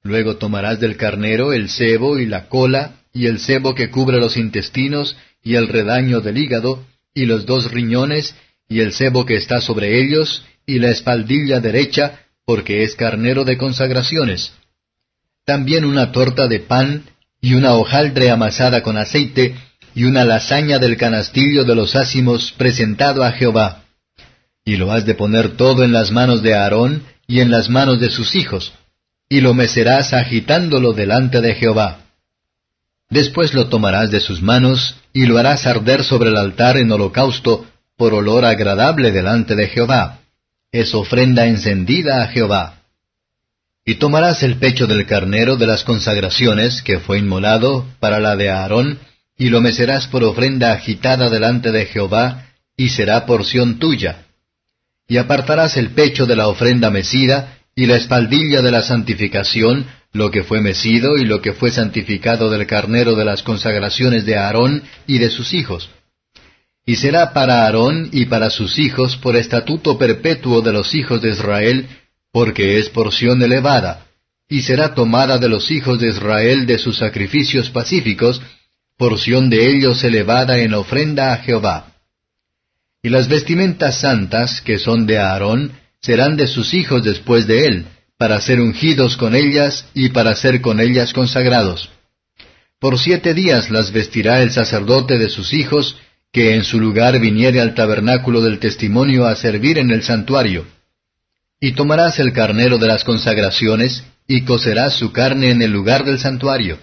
Luego tomarás del carnero el sebo y la cola, y el sebo que cubre los intestinos, y el redaño del hígado, y los 2 riñones, y el cebo que está sobre ellos, y la espaldilla derecha, porque es carnero de consagraciones. También una torta de pan, y una hojaldre amasada con aceite, y una lasaña del canastillo de los ázimos presentado a Jehová. Y lo has de poner todo en las manos de Aarón, y en las manos de sus hijos, y lo mecerás agitándolo delante de Jehová. Después lo tomarás de sus manos, y lo harás arder sobre el altar en holocausto, por olor agradable delante de Jehová. Es ofrenda encendida a Jehová. Y tomarás el pecho del carnero de las consagraciones, que fue inmolado, para la de Aarón, y lo mecerás por ofrenda agitada delante de Jehová, y será porción tuya. Y apartarás el pecho de la ofrenda mecida, y la espaldilla de la santificación, lo que fue mecido y lo que fue santificado del carnero de las consagraciones de Aarón y de sus hijos. Y será para Aarón y para sus hijos por estatuto perpetuo de los hijos de Israel, porque es porción elevada, y será tomada de los hijos de Israel de sus sacrificios pacíficos, porción de ellos elevada en ofrenda a Jehová. Y las vestimentas santas, que son de Aarón, serán de sus hijos después de él, para ser ungidos con ellas y para ser con ellas consagrados. Por 7 días las vestirá el sacerdote de sus hijos, que en su lugar viniere al tabernáculo del testimonio a servir en el santuario. Y tomarás el carnero de las consagraciones, y cocerás su carne en el lugar del santuario.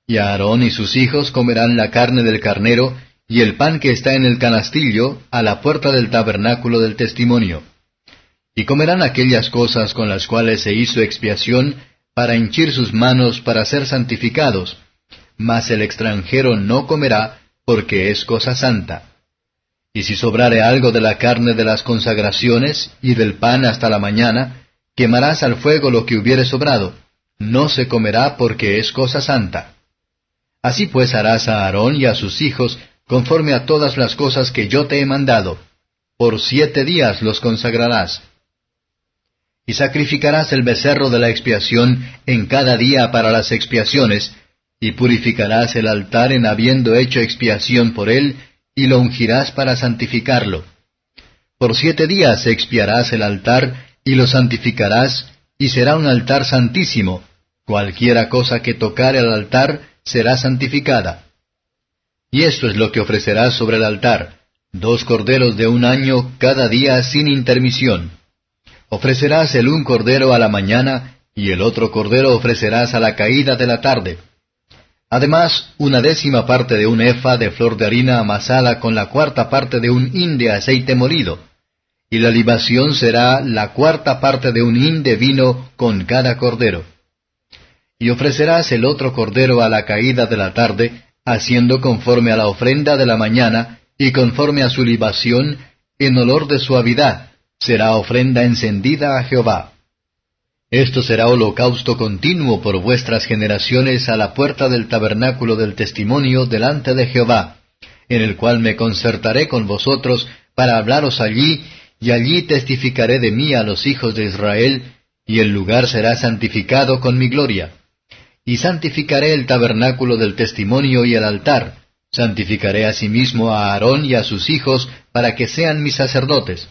Y Aarón y sus hijos comerán la carne del carnero, y el pan que está en el canastillo, a la puerta del tabernáculo del testimonio. Y comerán aquellas cosas con las cuales se hizo expiación, para henchir sus manos para ser santificados, mas el extranjero no comerá, porque es cosa santa. Y si sobrare algo de la carne de las consagraciones, y del pan hasta la mañana, quemarás al fuego lo que hubiere sobrado, no se comerá porque es cosa santa. Así pues harás a Aarón y a sus hijos, conforme a todas las cosas que yo te he mandado. Por 7 días los consagrarás. Y sacrificarás el becerro de la expiación en cada día para las expiaciones, y purificarás el altar en habiendo hecho expiación por él, y lo ungirás para santificarlo. Por 7 días expiarás el altar, y lo santificarás, y será un altar santísimo. Cualquiera cosa que tocare al altar será santificada. Y esto es lo que ofrecerás sobre el altar: 2 corderos de 1 año cada día sin intermisión. Ofrecerás el un cordero a la mañana, y el otro cordero ofrecerás a la caída de la tarde. Además, 1/10 parte de un efa de flor de harina amasada con la 1/4 parte de un hin de aceite molido. Y la libación será la 1/4 parte de un hin de vino con cada cordero. Y ofrecerás el otro cordero a la caída de la tarde, haciendo conforme a la ofrenda de la mañana, y conforme a su libación, en olor de suavidad, será ofrenda encendida a Jehová. Esto será holocausto continuo por vuestras generaciones a la puerta del tabernáculo del testimonio delante de Jehová, en el cual me concertaré con vosotros para hablaros allí, y allí testificaré de mí a los hijos de Israel, y el lugar será santificado con mi gloria. Y santificaré el tabernáculo del testimonio y el altar, santificaré asimismo a Aarón y a sus hijos para que sean mis sacerdotes.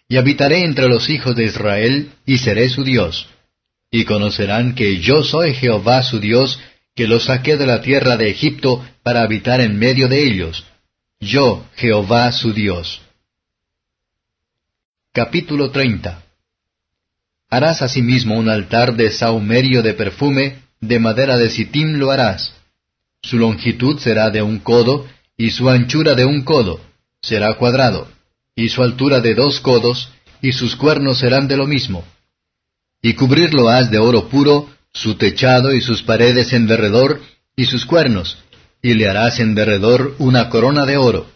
Y habitaré entre los hijos de Israel, y seré su Dios. Y conocerán que yo soy Jehová su Dios, que los saqué de la tierra de Egipto para habitar en medio de ellos. Yo, Jehová su Dios. Capítulo 30. Harás asimismo un altar de sahumerio de perfume, de madera de sitim lo harás. Su longitud será de 1 codo, y su anchura de 1 codo, será cuadrado, y su altura de 2 codos, y sus cuernos serán de lo mismo. Y cubrirlo has de oro puro, su techado y sus paredes en derredor, y sus cuernos, y le harás en derredor una corona de oro.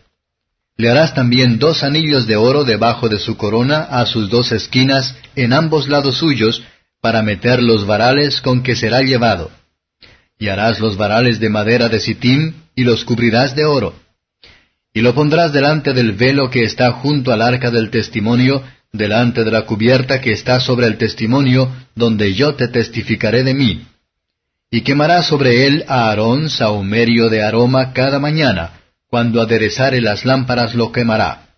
Le harás también 2 anillos de oro debajo de su corona a sus 2 esquinas en ambos lados suyos, para meter los varales con que será llevado. Y harás los varales de madera de sitim, y los cubrirás de oro. Y lo pondrás delante del velo que está junto al arca del testimonio, delante de la cubierta que está sobre el testimonio, donde yo te testificaré de mí. Y quemarás sobre él a Aarón sahumerio de aroma cada mañana, cuando aderezare las lámparas lo quemará.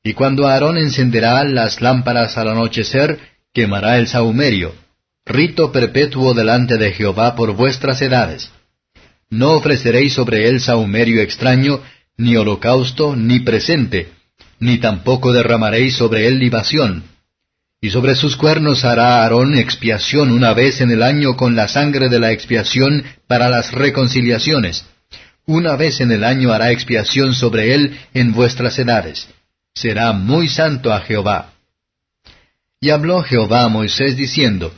Y cuando Aarón encenderá las lámparas al anochecer, quemará el sahumerio, rito perpetuo delante de Jehová por vuestras edades. No ofreceréis sobre él sahumerio extraño, ni holocausto, ni presente, ni tampoco derramaréis sobre él libación. Y sobre sus cuernos hará Aarón expiación una vez en el año con la sangre de la expiación para las reconciliaciones. Una vez en el año hará expiación sobre él en vuestras edades. Será muy santo a Jehová. Y habló Jehová a Moisés diciendo,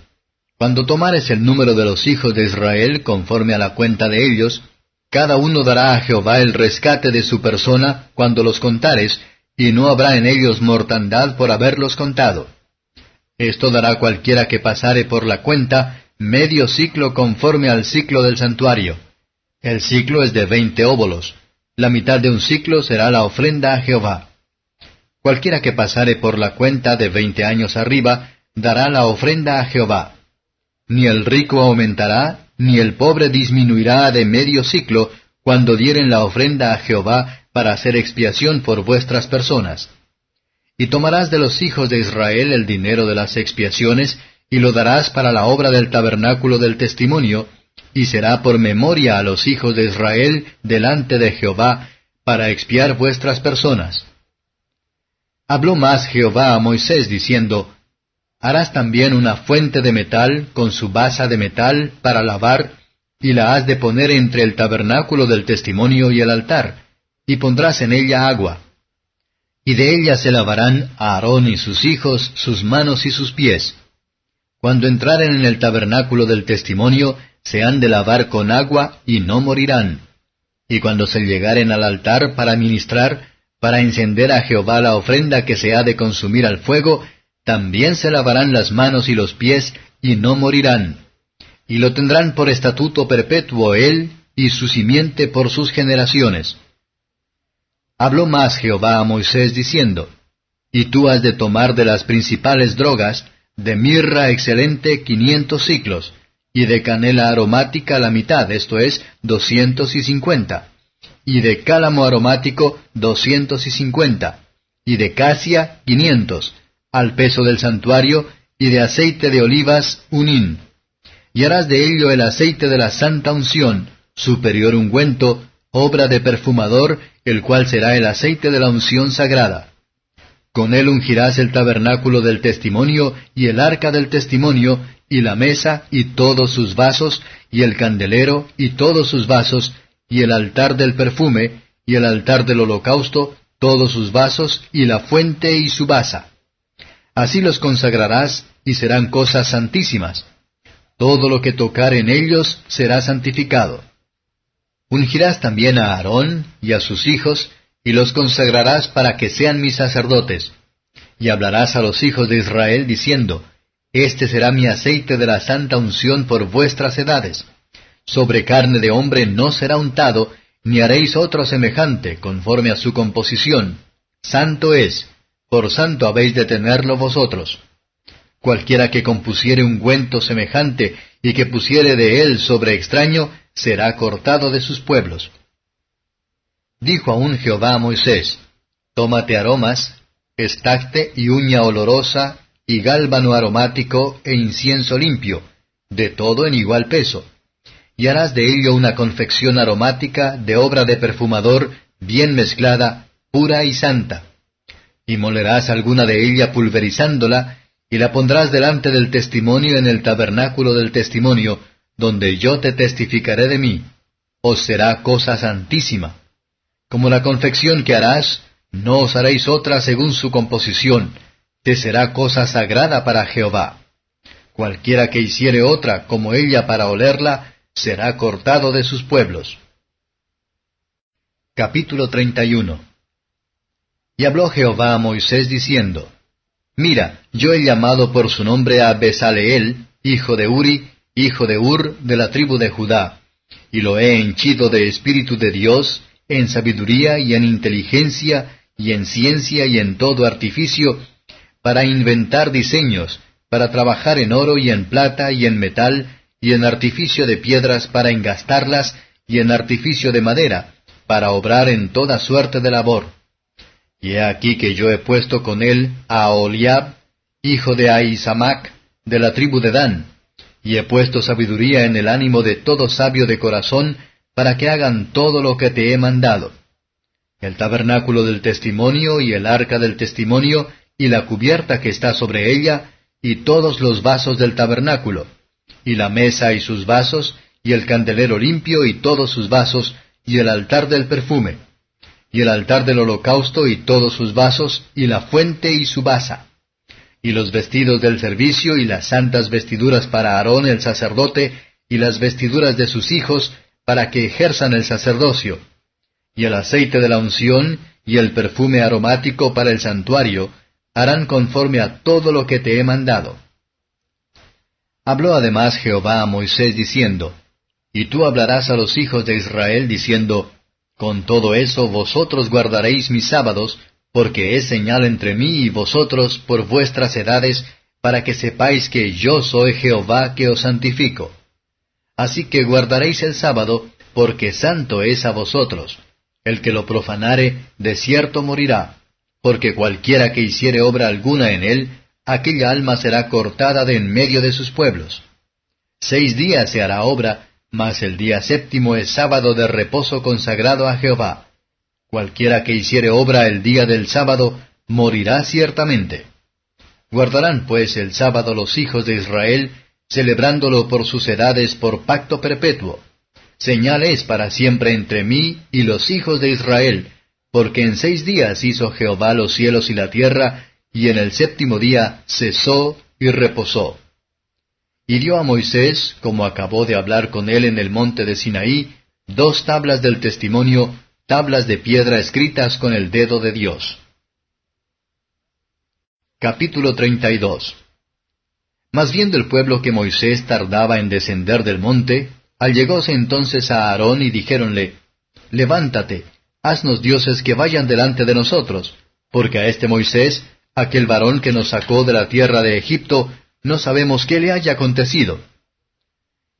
Cuando tomares el número de los hijos de Israel conforme a la cuenta de ellos, cada uno dará a Jehová el rescate de su persona cuando los contares, y no habrá en ellos mortandad por haberlos contado. Esto dará cualquiera que pasare por la cuenta medio siclo conforme al siclo del santuario. El siclo es de 20 óbolos. La mitad de un siclo será la ofrenda a Jehová. Cualquiera que pasare por la cuenta de 20 años arriba, dará la ofrenda a Jehová. Ni el rico aumentará, ni el pobre disminuirá de medio siclo, cuando dieren la ofrenda a Jehová para hacer expiación por vuestras personas. Y tomarás de los hijos de Israel el dinero de las expiaciones, y lo darás para la obra del tabernáculo del testimonio, y será por memoria a los hijos de Israel delante de Jehová, para expiar vuestras personas. Habló más Jehová a Moisés, diciendo, Harás también una fuente de metal, con su basa de metal, para lavar, y la has de poner entre el tabernáculo del testimonio y el altar, y pondrás en ella agua. Y de ella se lavarán Aarón y sus hijos, sus manos y sus pies. Cuando entraren en el tabernáculo del testimonio, se han de lavar con agua, y no morirán. Y cuando se llegaren al altar para ministrar, para encender a Jehová la ofrenda que se ha de consumir al fuego, también se lavarán las manos y los pies, y no morirán. Y lo tendrán por estatuto perpetuo él, y su simiente por sus generaciones. Habló más Jehová a Moisés diciendo, Y tú has de tomar de las principales drogas, de mirra excelente 500 siclos, y de canela aromática la mitad, esto es, 250, y de cálamo aromático 250, y de casia 500, al peso del santuario, y de aceite de olivas 1 hin. Y harás de ello el aceite de la santa unción, superior ungüento, obra de perfumador, el cual será el aceite de la unción sagrada. Con él ungirás el tabernáculo del testimonio, y el arca del testimonio, y la mesa, y todos sus vasos, y el candelero, y todos sus vasos, y el altar del perfume, y el altar del holocausto, todos sus vasos, y la fuente y su basa. Así los consagrarás, y serán cosas santísimas. Todo lo que tocare en ellos será santificado. Ungirás también a Aarón y a sus hijos, y los consagrarás para que sean mis sacerdotes. Y hablarás a los hijos de Israel, diciendo, Este será mi aceite de la santa unción por vuestras edades. Sobre carne de hombre no será untado, ni haréis otro semejante, conforme a su composición. Santo es, por santo habéis de tenerlo vosotros. Cualquiera que compusiere ungüento semejante, y que pusiere de él sobre extraño, será cortado de sus pueblos. Dijo aún Jehová a Moisés, Tómate aromas, estacte y uña olorosa, y gálbano aromático e incienso limpio, de todo en igual peso. Y harás de ello una confección aromática de obra de perfumador, bien mezclada, pura y santa. Y molerás alguna de ella pulverizándola, y la pondrás delante del testimonio en el tabernáculo del testimonio, donde yo te testificaré de mí. Os será cosa santísima. Como la confección que harás, no os haréis otra según su composición, te será cosa sagrada para Jehová. Cualquiera que hiciere otra como ella para olerla, será cortado de sus pueblos. Capítulo 31. Y habló Jehová a Moisés diciendo, Mira, yo he llamado por su nombre a Besaleel, hijo de Uri, hijo de Ur, de la tribu de Judá, y lo he henchido de espíritu de Dios, en sabiduría y en inteligencia, y en ciencia y en todo artificio, para inventar diseños, para trabajar en oro y en plata y en metal, y en artificio de piedras para engastarlas, y en artificio de madera, para obrar en toda suerte de labor. Y he aquí que yo he puesto con él a Oholiab, hijo de Ahisamac, de la tribu de Dan, y he puesto sabiduría en el ánimo de todo sabio de corazón, para que hagan todo lo que te he mandado. El tabernáculo del testimonio, y el arca del testimonio, y la cubierta que está sobre ella, y todos los vasos del tabernáculo, y la mesa y sus vasos, y el candelero limpio y todos sus vasos, y el altar del perfume, y el altar del holocausto y todos sus vasos, y la fuente y su basa, y los vestidos del servicio y las santas vestiduras para Aarón el sacerdote, y las vestiduras de sus hijos, para que ejerzan el sacerdocio, y el aceite de la unción, y el perfume aromático para el santuario, harán conforme a todo lo que te he mandado. Habló además Jehová a Moisés diciendo, Y tú hablarás a los hijos de Israel diciendo, Con todo eso vosotros guardaréis mis sábados, porque es señal entre mí y vosotros por vuestras edades, para que sepáis que yo soy Jehová que os santifico. Así que guardaréis el sábado, porque santo es a vosotros. El que lo profanare, de cierto morirá, porque cualquiera que hiciere obra alguna en él, aquella alma será cortada de en medio de sus pueblos. 6 días se hará obra, mas el día séptimo es sábado de reposo consagrado a Jehová. Cualquiera que hiciere obra el día del sábado, morirá ciertamente. Guardarán pues el sábado los hijos de Israel, celebrándolo por sus edades por pacto perpetuo. Señal es para siempre entre mí y los hijos de Israel, porque en 6 días hizo Jehová los cielos y la tierra, y en el séptimo día cesó y reposó. Y dio a Moisés, como acabó de hablar con él en el monte de Sinaí, 2 tablas del testimonio, tablas de piedra escritas con el dedo de Dios. Capítulo 32. Mas viendo el pueblo que Moisés tardaba en descender del monte, allegóse entonces a Aarón y dijéronle, Levántate, haznos dioses que vayan delante de nosotros, porque a este Moisés, aquel varón que nos sacó de la tierra de Egipto, no sabemos qué le haya acontecido.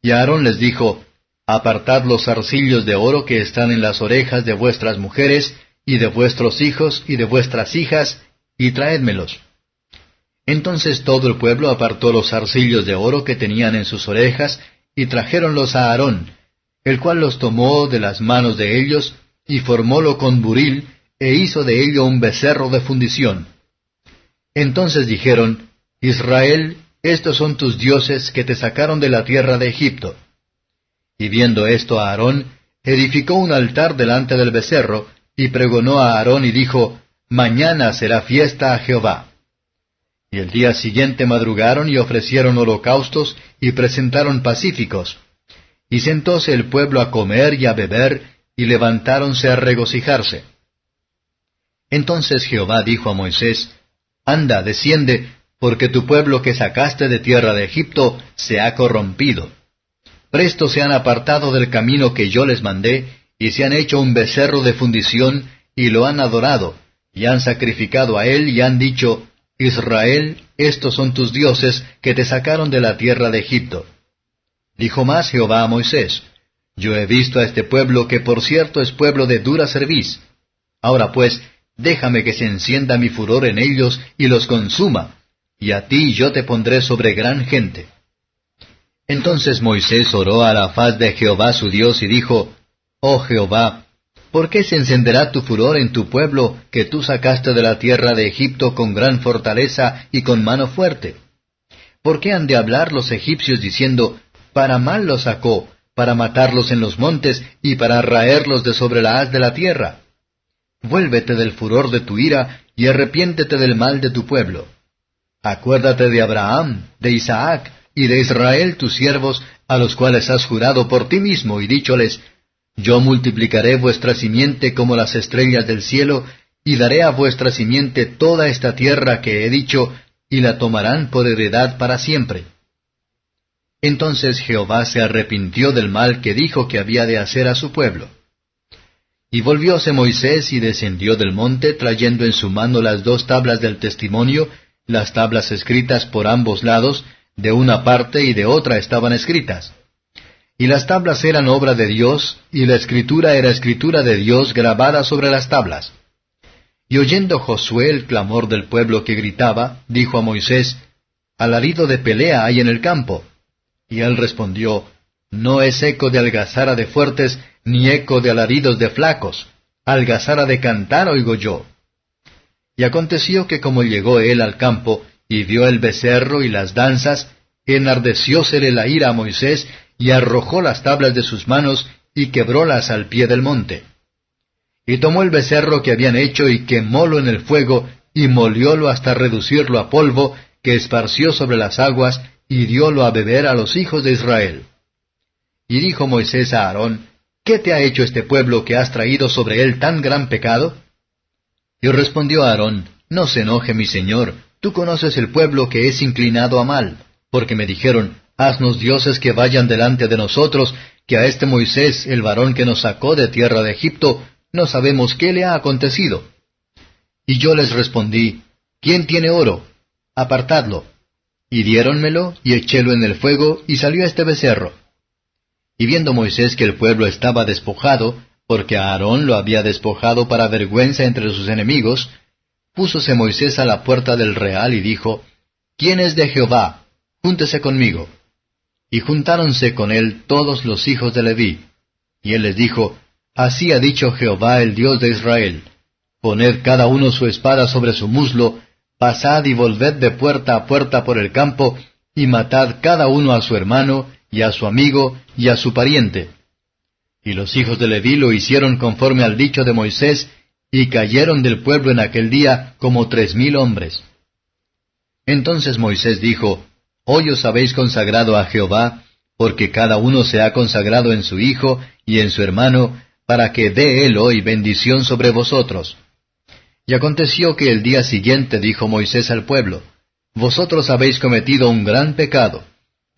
Y Aarón les dijo, Apartad los zarcillos de oro que están en las orejas de vuestras mujeres, y de vuestros hijos, y de vuestras hijas, y traédmelos. Entonces todo el pueblo apartó los zarcillos de oro que tenían en sus orejas, y trajéronlos a Aarón, el cual los tomó de las manos de ellos, y formólo con buril, e hizo de ello un becerro de fundición. Entonces dijeron, Israel, estos son tus dioses que te sacaron de la tierra de Egipto. Y viendo esto a Aarón, edificó un altar delante del becerro, y pregonó a Aarón y dijo, Mañana será fiesta a Jehová. Y el día siguiente madrugaron y ofrecieron holocaustos, y presentaron pacíficos. Y sentóse el pueblo a comer y a beber, y levantáronse a regocijarse. Entonces Jehová dijo a Moisés, Anda, desciende, porque tu pueblo que sacaste de tierra de Egipto se ha corrompido. Presto se han apartado del camino que yo les mandé, y se han hecho un becerro de fundición, y lo han adorado, y han sacrificado a él, y han dicho, Israel, estos son tus dioses que te sacaron de la tierra de Egipto. Dijo más Jehová a Moisés, Yo he visto a este pueblo que por cierto es pueblo de dura cerviz. Ahora pues, déjame que se encienda mi furor en ellos y los consuma, y a ti yo te pondré sobre gran gente. Entonces Moisés oró a la faz de Jehová su Dios y dijo, Oh Jehová, ¿por qué se encenderá tu furor en tu pueblo que tú sacaste de la tierra de Egipto con gran fortaleza y con mano fuerte? ¿Por qué han de hablar los egipcios diciendo, para mal los sacó, para matarlos en los montes y para raerlos de sobre la haz de la tierra? Vuélvete del furor de tu ira y arrepiéntete del mal de tu pueblo. Acuérdate de Abraham, de Isaac y de Israel tus siervos, a los cuales has jurado por ti mismo y dícholes, Yo multiplicaré vuestra simiente como las estrellas del cielo, y daré a vuestra simiente toda esta tierra que he dicho, y la tomarán por heredad para siempre. Entonces Jehová se arrepintió del mal que dijo que había de hacer a su pueblo. Y volvióse Moisés y descendió del monte, trayendo en su mano las 2 tablas del testimonio, las tablas escritas por ambos lados, de una parte y de otra estaban escritas. Y las tablas eran obra de Dios, y la escritura era escritura de Dios grabada sobre las tablas. Y oyendo Josué el clamor del pueblo que gritaba, dijo a Moisés, «Alarido de pelea hay en el campo». Y él respondió, «No es eco de algazara de fuertes, ni eco de alaridos de flacos. Algazara de cantar oigo yo». Y aconteció que como llegó él al campo, y vio el becerro y las danzas, enardeciósele la ira a Moisés, y arrojó las tablas de sus manos, y quebrólas al pie del monte. Y tomó el becerro que habían hecho, y quemólo en el fuego, y moliólo hasta reducirlo a polvo, que esparció sobre las aguas, y diólo a beber a los hijos de Israel. Y dijo Moisés a Aarón, ¿qué te ha hecho este pueblo que has traído sobre él tan gran pecado? Y respondió Aarón, no se enoje mi señor, tú conoces el pueblo que es inclinado a mal, porque me dijeron, haznos dioses que vayan delante de nosotros, que a este Moisés, el varón que nos sacó de tierra de Egipto, no sabemos qué le ha acontecido. Y yo les respondí, ¿quién tiene oro? Apartadlo. Y diéronmelo, y echélo en el fuego, y salió este becerro. Y viendo Moisés que el pueblo estaba despojado, porque Aarón lo había despojado para vergüenza entre sus enemigos, púsose Moisés a la puerta del real y dijo, ¿quién es de Jehová? Júntese conmigo. Y juntáronse con él todos los hijos de Leví. Y él les dijo, así ha dicho Jehová el Dios de Israel, poned cada uno su espada sobre su muslo, pasad y volved de puerta a puerta por el campo, y matad cada uno a su hermano, y a su amigo, y a su pariente. Y los hijos de Leví lo hicieron conforme al dicho de Moisés, y cayeron del pueblo en aquel día como 3,000 hombres. Entonces Moisés dijo, hoy os habéis consagrado a Jehová, porque cada uno se ha consagrado en su hijo y en su hermano, para que dé él hoy bendición sobre vosotros. Y aconteció que el día siguiente dijo Moisés al pueblo, vosotros habéis cometido un gran pecado,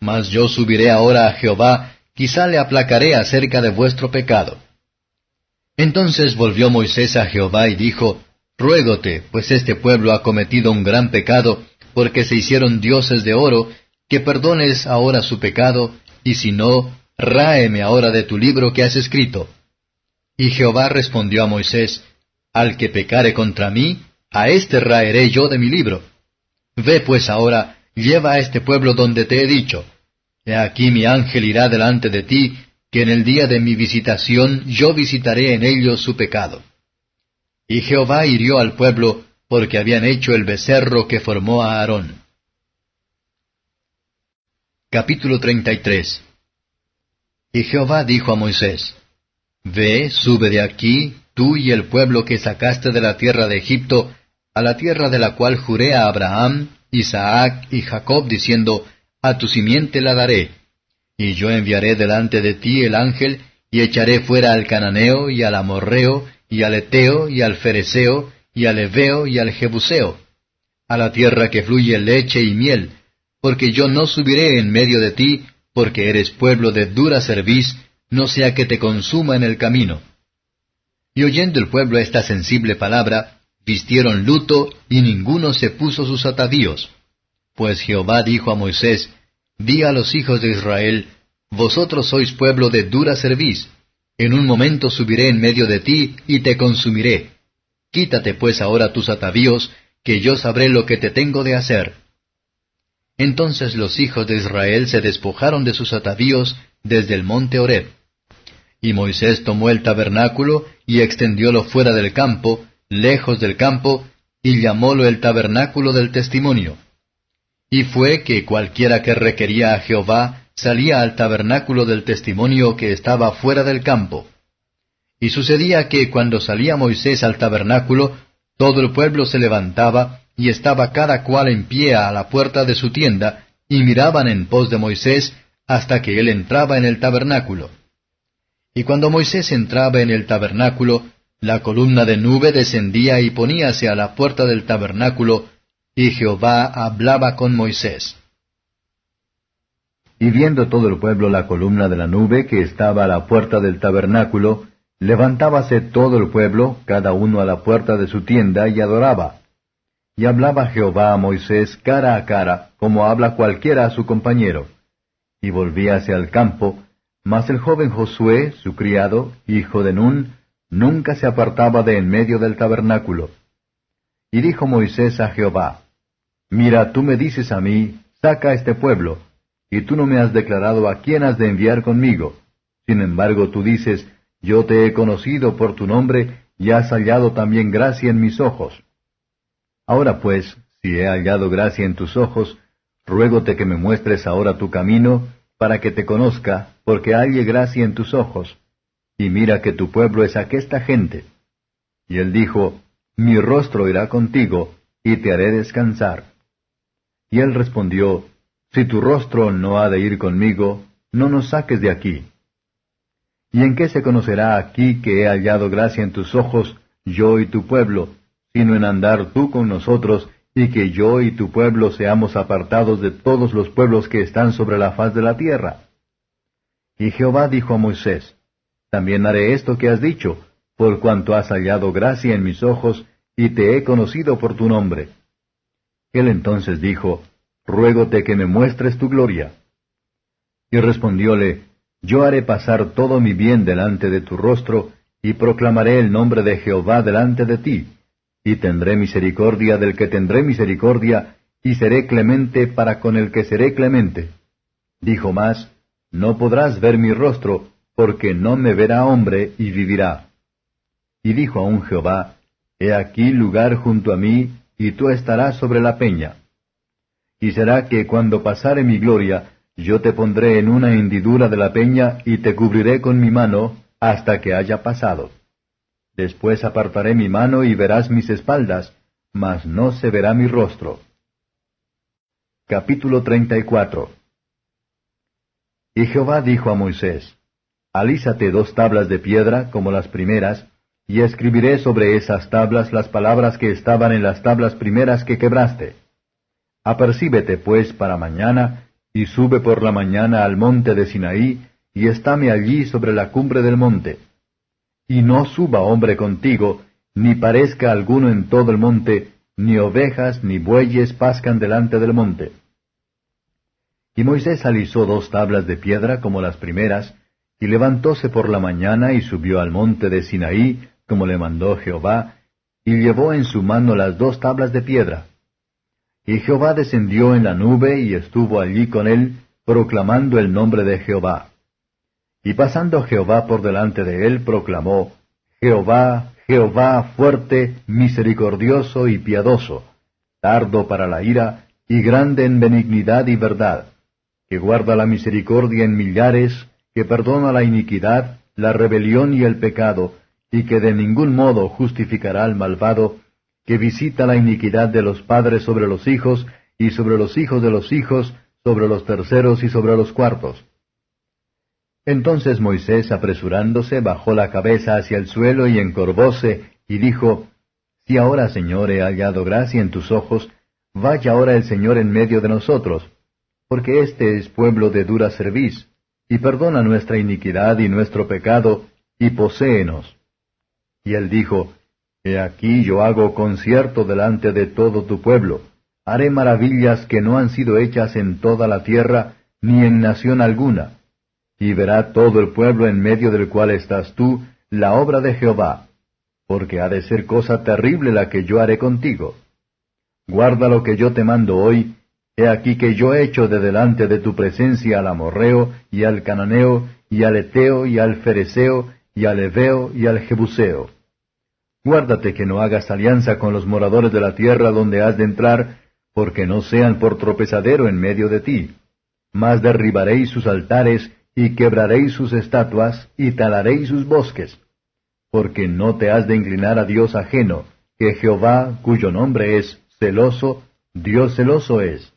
mas yo subiré ahora a Jehová, quizá le aplacaré acerca de vuestro pecado. Entonces volvió Moisés a Jehová y dijo, ruégote, pues este pueblo ha cometido un gran pecado, porque se hicieron dioses de oro, que perdones ahora su pecado, y si no, ráeme ahora de tu libro que has escrito. Y Jehová respondió a Moisés, al que pecare contra mí, a éste raeré yo de mi libro. Ve pues ahora, lleva a este pueblo donde te he dicho. He aquí mi ángel irá delante de ti, que en el día de mi visitación yo visitaré en ellos su pecado. Y Jehová hirió al pueblo, porque habían hecho el becerro que formó a Aarón. Capítulo 33. Y Jehová dijo a Moisés, ve, sube de aquí, tú y el pueblo que sacaste de la tierra de Egipto, a la tierra de la cual juré a Abraham, Isaac y Jacob, diciendo, a tu simiente la daré. Y yo enviaré delante de ti el ángel, y echaré fuera al cananeo, y al amorreo, y al eteo, y al fereceo, y al heveo, y al jebuseo, a la tierra que fluye leche y miel, porque yo no subiré en medio de ti, porque eres pueblo de dura cerviz, no sea que te consuma en el camino. Y oyendo el pueblo esta sensible palabra, vistieron luto, y ninguno se puso sus atavíos. Pues Jehová dijo a Moisés, di a los hijos de Israel, vosotros sois pueblo de dura cerviz, en un momento subiré en medio de ti, y te consumiré. Quítate pues ahora tus atavíos, que yo sabré lo que te tengo de hacer. Entonces los hijos de Israel se despojaron de sus atavíos desde el monte Horeb. Y Moisés tomó el tabernáculo, y extendiólo fuera del campo, lejos del campo, y llamólo el tabernáculo del testimonio. Y fue que cualquiera que requería a Jehová salía al tabernáculo del testimonio que estaba fuera del campo. Y sucedía que cuando salía Moisés al tabernáculo, todo el pueblo se levantaba, y estaba cada cual en pie a la puerta de su tienda, y miraban en pos de Moisés, hasta que él entraba en el tabernáculo. Y cuando Moisés entraba en el tabernáculo, la columna de nube descendía y poníase a la puerta del tabernáculo, y Jehová hablaba con Moisés. Y viendo todo el pueblo la columna de la nube que estaba a la puerta del tabernáculo, levantábase todo el pueblo, cada uno a la puerta de su tienda, y adoraba. Y hablaba Jehová a Moisés cara a cara, como habla cualquiera a su compañero. Y volvíase al campo, mas el joven Josué, su criado, hijo de Nun, nunca se apartaba de en medio del tabernáculo. Y dijo Moisés a Jehová, Mira, tú me dices a mí, saca a este pueblo, y tú no me has declarado a quién has de enviar conmigo. Sin embargo, tú dices, Yo te he conocido por tu nombre, y has hallado también gracia en mis ojos. Ahora pues, si he hallado gracia en tus ojos, ruégote que me muestres ahora tu camino, para que te conozca, porque halle gracia en tus ojos. Y mira que tu pueblo es aquesta gente. Y él dijo, Mi rostro irá contigo, y te haré descansar. Y él respondió, Si tu rostro no ha de ir conmigo, no nos saques de aquí. ¿Y en qué se conocerá aquí que he hallado gracia en tus ojos, yo y tu pueblo, sino en andar tú con nosotros, y que yo y tu pueblo seamos apartados de todos los pueblos que están sobre la faz de la tierra? Y Jehová dijo a Moisés, También haré esto que has dicho, por cuanto has hallado gracia en mis ojos, y te he conocido por tu nombre. Él entonces dijo, Ruégote que me muestres tu gloria. Y respondióle, Yo haré pasar todo mi bien delante de tu rostro, y proclamaré el nombre de Jehová delante de ti, y tendré misericordia del que tendré misericordia, y seré clemente para con el que seré clemente. Dijo más, No podrás ver mi rostro, porque no me verá hombre y vivirá. Y dijo aún Jehová, He aquí lugar junto a mí, y tú estarás sobre la peña. Y será que cuando pasare mi gloria, yo te pondré en una hendidura de la peña, y te cubriré con mi mano, hasta que haya pasado. Después apartaré mi mano y verás mis espaldas, mas no se verá mi rostro. Capítulo 34. Y Jehová dijo a Moisés, Alízate 2 tablas de piedra, como las primeras, y escribiré sobre esas tablas las palabras que estaban en las tablas primeras que quebraste. Apercíbete pues para mañana, y sube por la mañana al monte de Sinaí, y estáme allí sobre la cumbre del monte. Y no suba hombre contigo, ni parezca alguno en todo el monte, ni ovejas ni bueyes pascan delante del monte. Y Moisés alisó 2 tablas de piedra como las primeras, y levantóse por la mañana y subió al monte de Sinaí, como le mandó Jehová, y llevó en su mano las 2 tablas de piedra. Y Jehová descendió en la nube y estuvo allí con él, proclamando el nombre de Jehová. Y pasando Jehová por delante de él, proclamó, Jehová, Jehová fuerte, misericordioso y piadoso, tardo para la ira, y grande en benignidad y verdad, que guarda la misericordia en millares, que perdona la iniquidad, la rebelión y el pecado, y que de ningún modo justificará al malvado, que visita la iniquidad de los padres sobre los hijos, y sobre los hijos de los hijos, sobre los terceros y sobre los cuartos. Entonces Moisés, apresurándose, bajó la cabeza hacia el suelo y encorvóse, y dijo, Si ahora, Señor, he hallado gracia en tus ojos, vaya ahora el Señor en medio de nosotros, porque este es pueblo de dura cerviz, y perdona nuestra iniquidad y nuestro pecado, y poséenos. Y él dijo, He aquí yo hago concierto delante de todo tu pueblo, haré maravillas que no han sido hechas en toda la tierra, ni en nación alguna. Y verá todo el pueblo en medio del cual estás tú, la obra de Jehová, porque ha de ser cosa terrible la que yo haré contigo. Guarda lo que yo te mando hoy, he aquí que yo echo de delante de tu presencia al amorreo, y al cananeo, y al eteo, y al fereceo, y al heveo, y al jebuseo. Guárdate que no hagas alianza con los moradores de la tierra donde has de entrar, porque no sean por tropezadero en medio de ti. Mas derribaréis sus altares, y quebraréis sus estatuas, y talaréis sus bosques. Porque no te has de inclinar a Dios ajeno, que Jehová, cuyo nombre es celoso, Dios celoso es.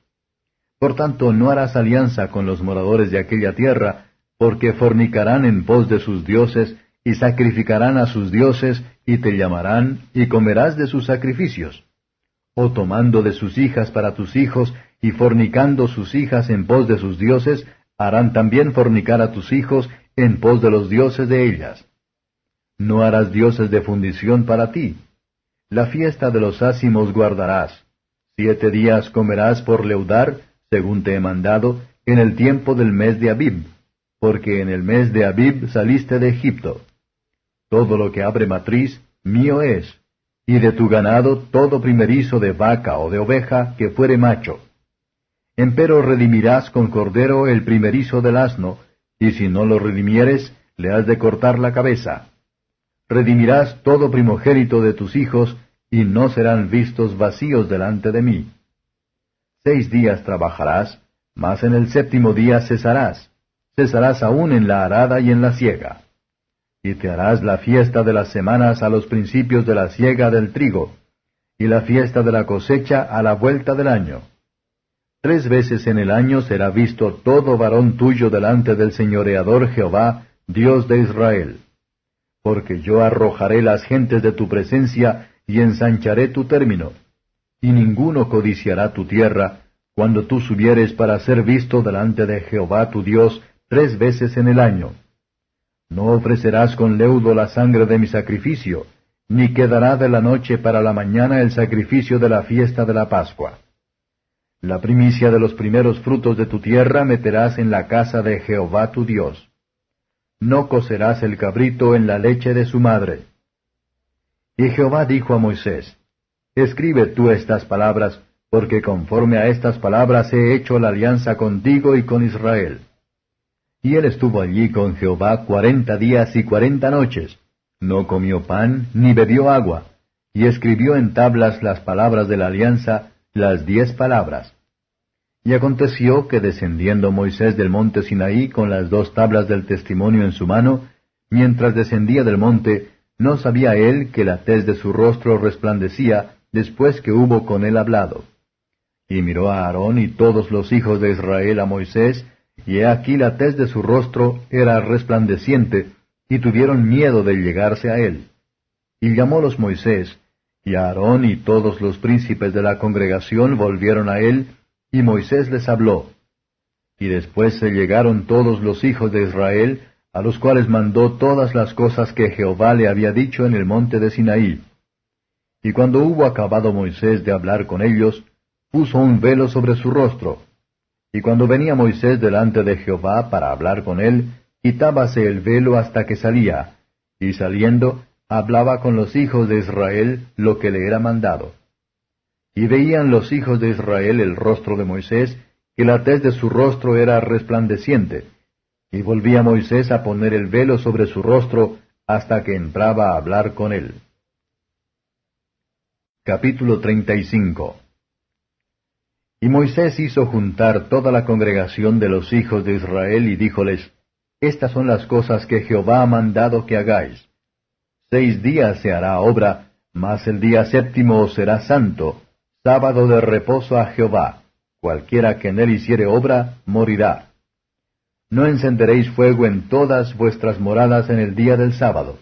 Por tanto, no harás alianza con los moradores de aquella tierra, porque fornicarán en pos de sus dioses, y sacrificarán a sus dioses, y te llamarán, y comerás de sus sacrificios. O tomando de sus hijas para tus hijos, y fornicando sus hijas en pos de sus dioses, harán también fornicar a tus hijos en pos de los dioses de ellas. No harás dioses de fundición para ti. La fiesta de los ácimos guardarás. 7 días comerás por leudar, según te he mandado, en el tiempo del mes de Abib, porque en el mes de Abib saliste de Egipto. Todo lo que abre matriz, mío es, y de tu ganado todo primerizo de vaca o de oveja que fuere macho. Empero redimirás con cordero el primerizo del asno, y si no lo redimieres, le has de cortar la cabeza. Redimirás todo primogénito de tus hijos, y no serán vistos vacíos delante de mí. 6 días trabajarás, mas en el 7º día cesarás. Cesarás aún en la arada y en la siega. Y te harás la fiesta de las semanas a los principios de la siega del trigo, y la fiesta de la cosecha a la vuelta del año. 3 veces en el año será visto todo varón tuyo delante del señoreador Jehová, Dios de Israel. Porque yo arrojaré las gentes de tu presencia, y ensancharé tu término. Y ninguno codiciará tu tierra, cuando tú subieres para ser visto delante de Jehová tu Dios 3 veces en el año. No ofrecerás con leudo la sangre de mi sacrificio, ni quedará de la noche para la mañana el sacrificio de la fiesta de la Pascua. La primicia de los primeros frutos de tu tierra meterás en la casa de Jehová tu Dios. No cocerás el cabrito en la leche de su madre. Y Jehová dijo a Moisés, Escribe tú estas palabras, porque conforme a estas palabras he hecho la alianza contigo y con Israel. Y él estuvo allí con Jehová 40 días y 40 noches. No comió pan, ni bebió agua, y escribió en tablas las palabras de la alianza, las 10 palabras. Y aconteció que descendiendo Moisés del monte Sinaí con las 2 tablas del testimonio en su mano, mientras descendía del monte, no sabía él que la tez de su rostro resplandecía después que hubo con él hablado. Y miró a Aarón y todos los hijos de Israel a Moisés, y he aquí la tez de su rostro era resplandeciente, y tuvieron miedo de llegarse a él. Y llamólos Moisés, y Aarón y todos los príncipes de la congregación volvieron a él, y Moisés les habló. Y después se llegaron todos los hijos de Israel, a los cuales mandó todas las cosas que Jehová le había dicho en el monte de Sinaí. Y cuando hubo acabado Moisés de hablar con ellos, puso un velo sobre su rostro. Y cuando venía Moisés delante de Jehová para hablar con él, quitábase el velo hasta que salía, y saliendo, hablaba con los hijos de Israel lo que le era mandado. Y veían los hijos de Israel el rostro de Moisés, que la tez de su rostro era resplandeciente. Y volvía Moisés a poner el velo sobre su rostro, hasta que entraba a hablar con él. Capítulo 35. Y Moisés hizo juntar toda la congregación de los hijos de Israel, y díjoles, Estas son las cosas que Jehová ha mandado que hagáis. 6 días se hará obra, mas el día 7º os será santo, sábado de reposo a Jehová. Cualquiera que en él hiciere obra, morirá. No encenderéis fuego en todas vuestras moradas en el día del sábado.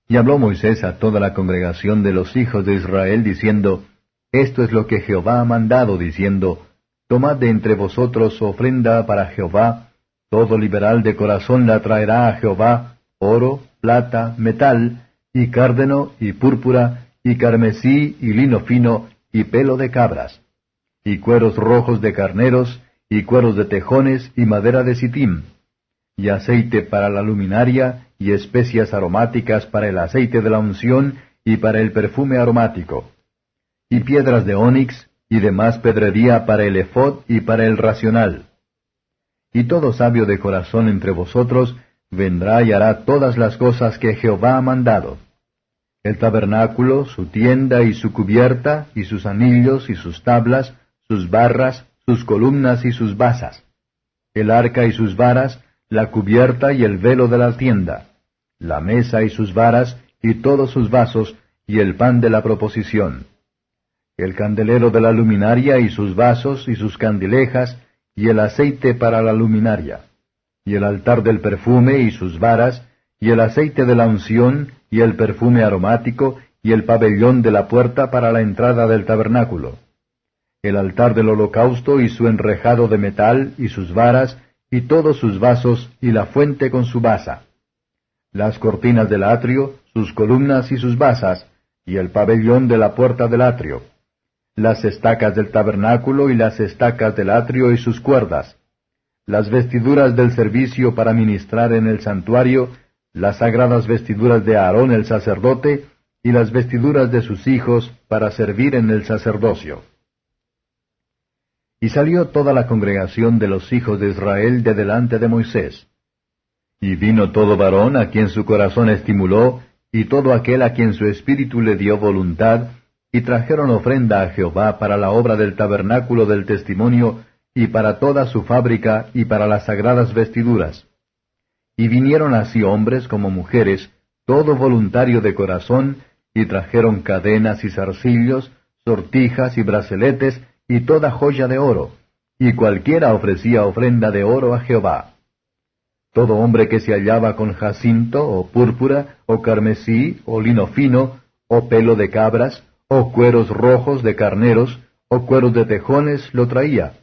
Y habló Moisés a toda la congregación de los hijos de Israel, diciendo, Esto es lo que Jehová ha mandado, diciendo, Tomad de entre vosotros ofrenda para Jehová, todo liberal de corazón la traerá a Jehová, oro, plata, metal, y cárdeno, y púrpura, y carmesí, y lino fino, y pelo de cabras, y cueros rojos de carneros, y cueros de tejones, y madera de sitim, y aceite para la luminaria, y especias aromáticas para el aceite de la unción, y para el perfume aromático, y piedras de ónix, y demás pedrería para el ephod y para el racional. Y todo sabio de corazón entre vosotros vendrá y hará todas las cosas que Jehová ha mandado. El tabernáculo, su tienda y su cubierta, y sus anillos y sus tablas, sus barras, sus columnas y sus basas. El arca y sus varas, la cubierta y el velo de la tienda. La mesa y sus varas, y todos sus vasos, y el pan de la proposición. El candelero de la luminaria y sus vasos y sus candilejas, y el aceite para la luminaria. Y el altar del perfume y sus varas, y el aceite de la unción, y el perfume aromático, y el pabellón de la puerta para la entrada del tabernáculo. El altar del holocausto y su enrejado de metal, y sus varas, y todos sus vasos, y la fuente con su basa. Las cortinas del atrio, sus columnas y sus basas, y el pabellón de la puerta del atrio. Las estacas del tabernáculo y las estacas del atrio y sus cuerdas. Las vestiduras del servicio para ministrar en el santuario, las sagradas vestiduras de Aarón el sacerdote, y las vestiduras de sus hijos para servir en el sacerdocio. Y salió toda la congregación de los hijos de Israel de delante de Moisés. Y vino todo varón a quien su corazón estimuló, y todo aquel a quien su espíritu le dio voluntad, y trajeron ofrenda a Jehová para la obra del tabernáculo del testimonio, y para toda su fábrica, y para las sagradas vestiduras. Y vinieron así hombres como mujeres, todo voluntario de corazón, y trajeron cadenas y zarcillos, sortijas y braceletes, y toda joya de oro, y cualquiera ofrecía ofrenda de oro a Jehová. Todo hombre que se hallaba con jacinto, o púrpura, o carmesí, o lino fino, o pelo de cabras, o cueros rojos de carneros, o cueros de tejones, lo traía.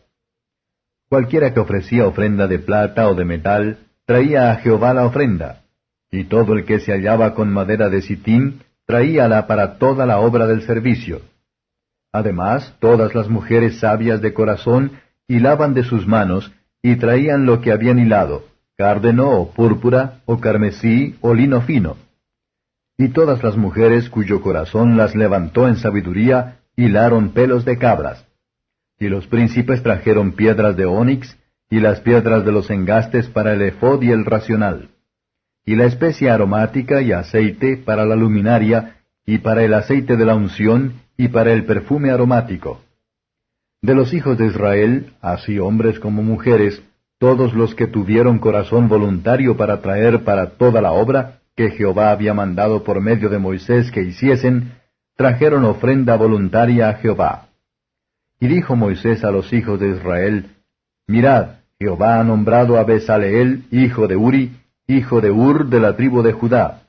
Cualquiera que ofrecía ofrenda de plata o de metal, traía a Jehová la ofrenda, y todo el que se hallaba con madera de sitín, traíala para toda la obra del servicio. Además, todas las mujeres sabias de corazón hilaban de sus manos, y traían lo que habían hilado, cárdeno, o púrpura, o carmesí, o lino fino. Y todas las mujeres cuyo corazón las levantó en sabiduría, hilaron pelos de cabras. Y los príncipes trajeron piedras de ónix, y las piedras de los engastes para el efod y el racional. Y la especia aromática y aceite para la luminaria, y para el aceite de la unción, y para el perfume aromático. De los hijos de Israel, así hombres como mujeres, todos los que tuvieron corazón voluntario para traer para toda la obra que Jehová había mandado por medio de Moisés que hiciesen, trajeron ofrenda voluntaria a Jehová. Y dijo Moisés a los hijos de Israel, Mirad, Jehová ha nombrado a Bezaleel, hijo de Uri, hijo de Ur de la tribu de Judá,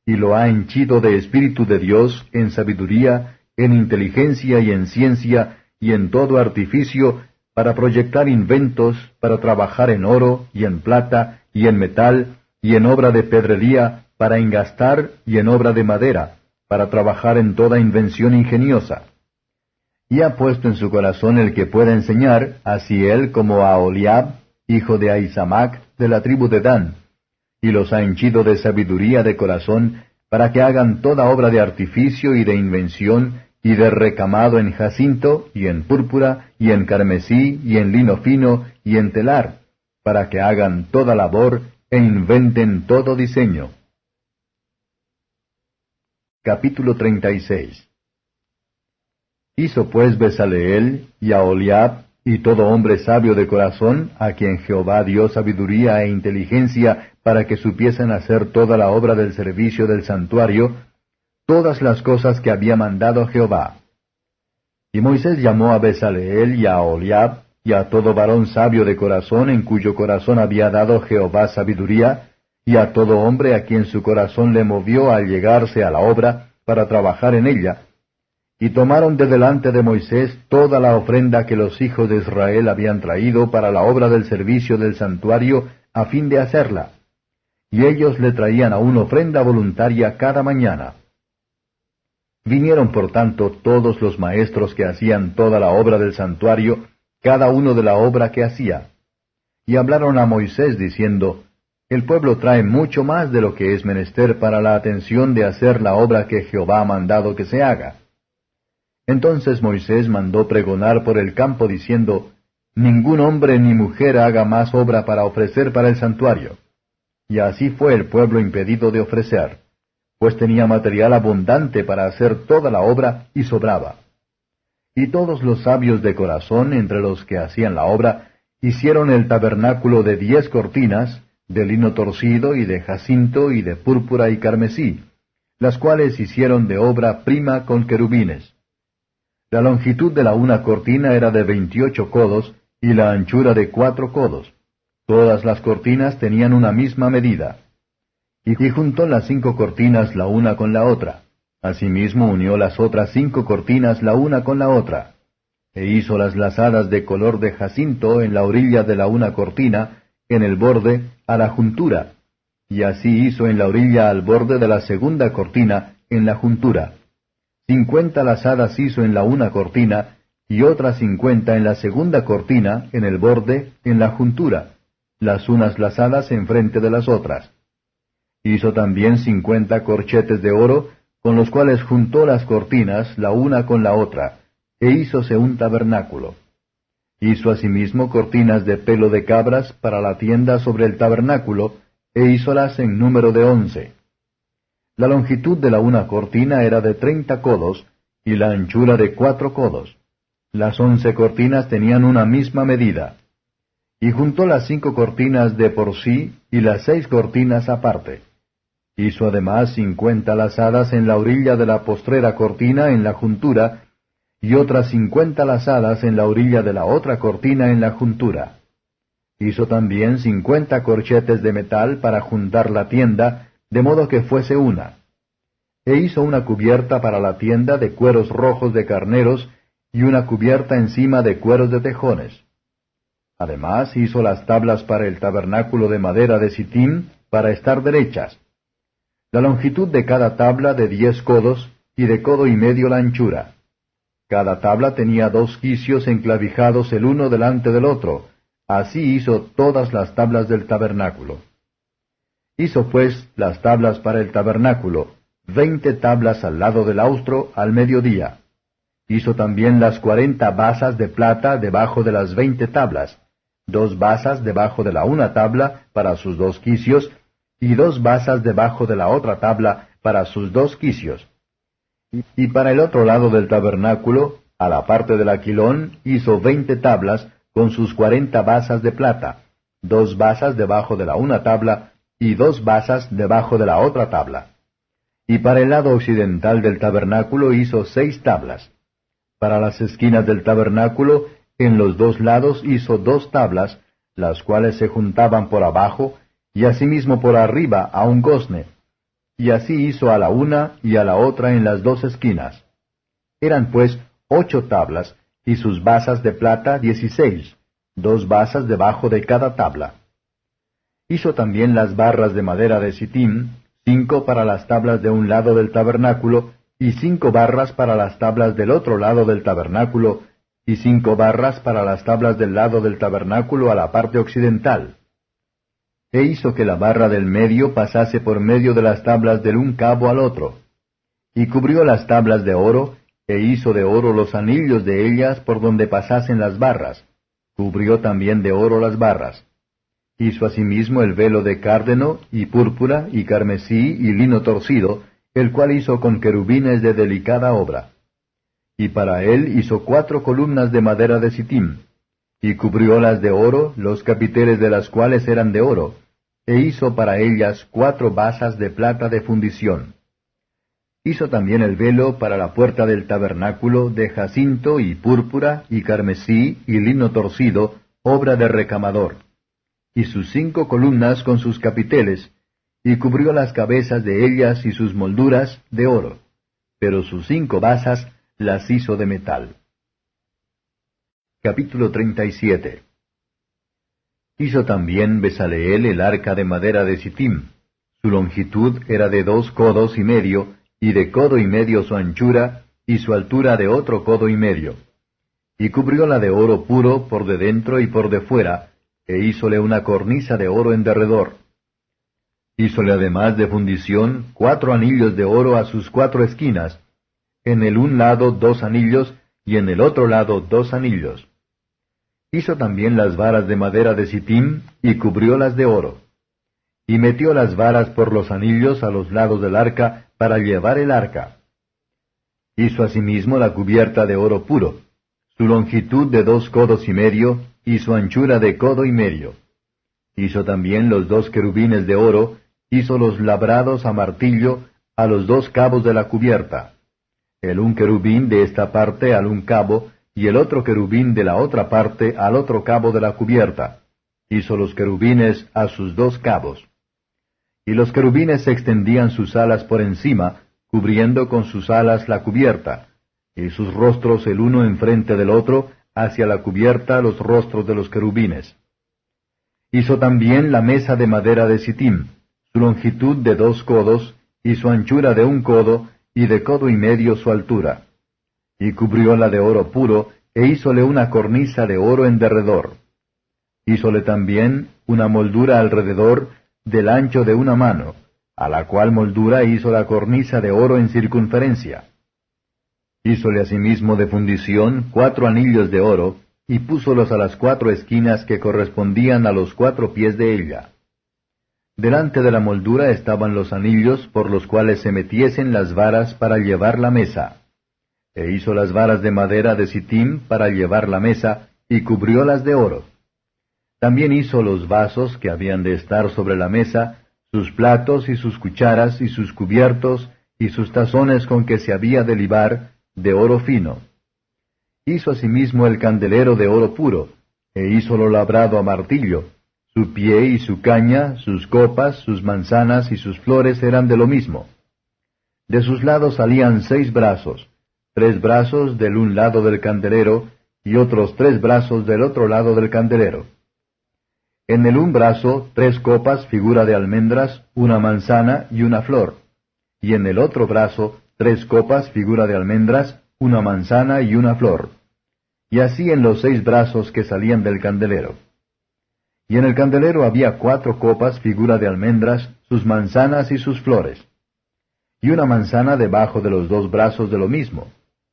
y lo ha henchido de espíritu de Dios, en sabiduría, en inteligencia y en ciencia, y en todo artificio, para proyectar inventos, para trabajar en oro, y en plata, y en metal, y en obra de pedrería, para engastar, y en obra de madera, para trabajar en toda invención ingeniosa. Y ha puesto en su corazón el que pueda enseñar, así él como a Aholiab, hijo de Ahisamac, de la tribu de Dan, y los ha henchido de sabiduría de corazón, para que hagan toda obra de artificio y de invención, y de recamado en jacinto, y en púrpura, y en carmesí, y en lino fino, y en telar, para que hagan toda labor, e inventen todo diseño. Capítulo 36. Hizo pues Bezaleel, y Aholiab, y todo hombre sabio de corazón, a quien Jehová dio sabiduría e inteligencia, para que supiesen hacer toda la obra del servicio del santuario, todas las cosas que había mandado Jehová. Y Moisés llamó a Bezaleel y a Aholiab, y a todo varón sabio de corazón, en cuyo corazón había dado Jehová sabiduría, y a todo hombre a quien su corazón le movió al llegarse a la obra, para trabajar en ella, y tomaron de delante de Moisés toda la ofrenda que los hijos de Israel habían traído para la obra del servicio del santuario, a fin de hacerla. Y ellos le traían aún ofrenda voluntaria cada mañana. Vinieron por tanto todos los maestros que hacían toda la obra del santuario, cada uno de la obra que hacía. Y hablaron a Moisés diciendo, El pueblo trae mucho más de lo que es menester para la atención de hacer la obra que Jehová ha mandado que se haga. Entonces Moisés mandó pregonar por el campo diciendo, Ningún hombre ni mujer haga más obra para ofrecer para el santuario. Y así fue el pueblo impedido de ofrecer, pues tenía material abundante para hacer toda la obra y sobraba. Y todos los sabios de corazón entre los que hacían la obra, hicieron el tabernáculo de 10 cortinas, de lino torcido y de jacinto y de púrpura y carmesí, las cuales hicieron de obra prima con querubines. La longitud de la una cortina era de 28 codos, y la anchura de 4 codos. Todas las cortinas tenían una misma medida. Y juntó las 5 cortinas la una con la otra. Asimismo unió las otras 5 cortinas la una con la otra. E hizo las lazadas de color de jacinto en la orilla de la una cortina, en el borde, a la juntura. Y así hizo en la orilla al borde de la segunda cortina, en la juntura. 50 lazadas hizo en la una cortina, y otras 50 en la segunda cortina, en el borde, en la juntura, las unas lazadas enfrente de las otras. Hizo también 50 corchetes de oro, con los cuales juntó las cortinas la una con la otra, e hízose un tabernáculo. Hizo asimismo cortinas de pelo de cabras para la tienda sobre el tabernáculo, e hízolas en número de 11. La longitud de la una cortina era de 30 codos, y la anchura de 4 codos. Las 11 cortinas tenían una misma medida. Y juntó las 5 cortinas de por sí, y las 6 cortinas aparte. Hizo además 50 lazadas en la orilla de la postrera cortina en la juntura, y otras 50 lazadas en la orilla de la otra cortina en la juntura. Hizo también 50 corchetes de metal para juntar la tienda, de modo que fuese una. E hizo una cubierta para la tienda de cueros rojos de carneros, y una cubierta encima de cueros de tejones. Además hizo las tablas para el tabernáculo de madera de sitim, para estar derechas. La longitud de cada tabla de 10 codos, y de codo y medio la anchura. Cada tabla tenía 2 quicios enclavijados el uno delante del otro. Así hizo todas las tablas del tabernáculo. Hizo pues las tablas para el tabernáculo, 20 tablas al lado del austro al mediodía. Hizo también las 40 basas de plata debajo de las 20 tablas, 2 basas debajo de la una tabla para sus 2 quicios, y 2 basas debajo de la otra tabla para sus 2 quicios. Y para el otro lado del tabernáculo, a la parte del aquilón, hizo 20 tablas con sus 40 basas de plata, 2 basas debajo de la una tabla, y 2 basas debajo de la otra tabla. Y para el lado occidental del tabernáculo hizo 6 tablas. Para las esquinas del tabernáculo, en los 2 lados hizo 2 tablas, las cuales se juntaban por abajo, y asimismo por arriba a un gozne. Y así hizo a la una y a la otra en las 2 esquinas. Eran pues 8 tablas, y sus basas de plata 16, 2 basas debajo de cada tabla. Hizo también las barras de madera de sitim, 5 para las tablas de un lado del tabernáculo, y 5 barras para las tablas del otro lado del tabernáculo, y 5 barras para las tablas del lado del tabernáculo a la parte occidental. E hizo que la barra del medio pasase por medio de las tablas del un cabo al otro. Y cubrió las tablas de oro, e hizo de oro los anillos de ellas por donde pasasen las barras. Cubrió también de oro las barras. Hizo asimismo el velo de cárdeno, y púrpura, y carmesí, y lino torcido, el cual hizo con querubines de delicada obra. Y para él hizo 4 columnas de madera de sitim, y cubriólas de oro, los capiteles de las cuales eran de oro, e hizo para ellas 4 basas de plata de fundición. Hizo también el velo para la puerta del tabernáculo de jacinto y púrpura y carmesí y lino torcido, obra de recamador, y sus 5 columnas con sus capiteles, y cubrió las cabezas de ellas y sus molduras de oro, pero sus 5 basas las hizo de metal. Capítulo 37. Hizo también Besaleel el arca de madera de sitim. Su longitud era de 2 codos y medio, y de codo y medio su anchura, y su altura de otro codo y medio. Y cubrióla de oro puro por de dentro y por de fuera, e hízole una cornisa de oro en derredor. Hízole además de fundición 4 anillos de oro a sus 4 esquinas, en el un lado 2 anillos, y en el otro lado 2 anillos. Hizo también las varas de madera de sitim, y cubriólas de oro. Y metió las varas por los anillos a los lados del arca, para llevar el arca. Hizo asimismo la cubierta de oro puro, su longitud de 2 codos y medio, y su anchura de codo y medio. Hizo también los 2 querubines de oro, hizo los labrados a martillo a los 2 cabos de la cubierta. El un querubín de esta parte al un cabo, y el otro querubín de la otra parte al otro cabo de la cubierta. Hizo los querubines a sus 2 cabos. Y los querubines extendían sus alas por encima, cubriendo con sus alas la cubierta, y sus rostros el uno enfrente del otro, hacia la cubierta los rostros de los querubines. Hizo también la mesa de madera de sitim, su longitud de 2 codos, y su anchura de 1 codo, y de codo y medio su altura. Y cubrióla de oro puro, e hízole una cornisa de oro en derredor. Hízole también una moldura alrededor del ancho de 1 mano, a la cual moldura hizo la cornisa de oro en circunferencia. Hízole asimismo de fundición 4 anillos de oro, y púsolos a las 4 esquinas que correspondían a los 4 pies de ella. Delante de la moldura estaban los anillos por los cuales se metiesen las varas para llevar la mesa. E hizo las varas de madera de sitim para llevar la mesa, y cubriólas de oro. También hizo los vasos que habían de estar sobre la mesa, sus platos y sus cucharas y sus cubiertos y sus tazones con que se había de libar, de oro fino. Hizo asimismo el candelero de oro puro, e hízolo labrado a martillo. Su pie y su caña, sus copas, sus manzanas y sus flores eran de lo mismo. De sus lados salían 6 brazos, 3 brazos del un lado del candelero, y otros 3 brazos del otro lado del candelero. En el un brazo 3 copas figura de almendras, una manzana y una flor, y en el otro brazo 3 copas figura de almendras, una manzana y una flor, y así en los 6 brazos que salían del candelero. Y en el candelero había 4 copas figura de almendras, sus manzanas y sus flores, y una manzana debajo de los 2 brazos de lo mismo,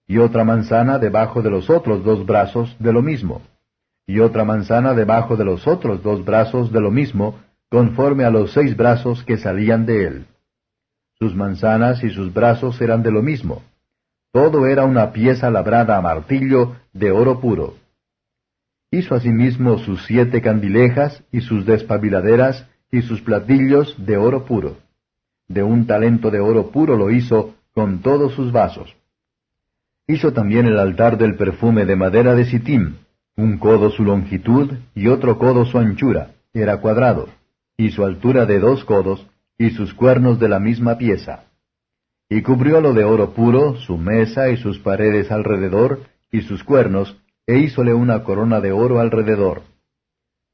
y otra manzana debajo de los otros 2 brazos de lo mismo, y otra manzana debajo de los otros 2 brazos de lo mismo, conforme a los 6 brazos que salían de él. Sus manzanas y sus brazos eran de lo mismo. Todo era una pieza labrada a martillo de oro puro. Hizo asimismo sus 7 candilejas y sus despabiladeras y sus platillos de oro puro. De un talento de oro puro lo hizo con todos sus vasos. Hizo también el altar del perfume de madera de sitim, 1 codo su longitud y otro codo su anchura, era cuadrado, y su altura de 2 codos, y sus cuernos de la misma pieza. Y cubriólo de oro puro, su mesa y sus paredes alrededor, y sus cuernos, e hízole una corona de oro alrededor.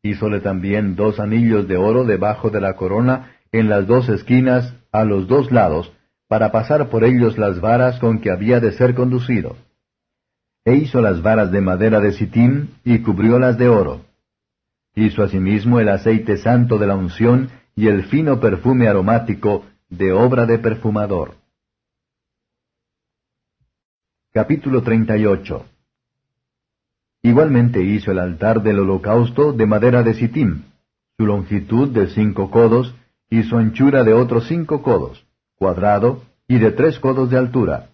Hízole también 2 anillos de oro debajo de la corona, en las 2 esquinas, a los 2 lados, para pasar por ellos las varas con que había de ser conducido. E hizo las varas de madera de sitim, y cubriólas de oro. Hizo asimismo el aceite santo de la unción, y el fino perfume aromático, de obra de perfumador. Capítulo 38. Igualmente hizo el altar del holocausto de madera de sitim, su longitud de 5 codos, y su anchura de otros 5 codos, cuadrado, y de 3 codos de altura.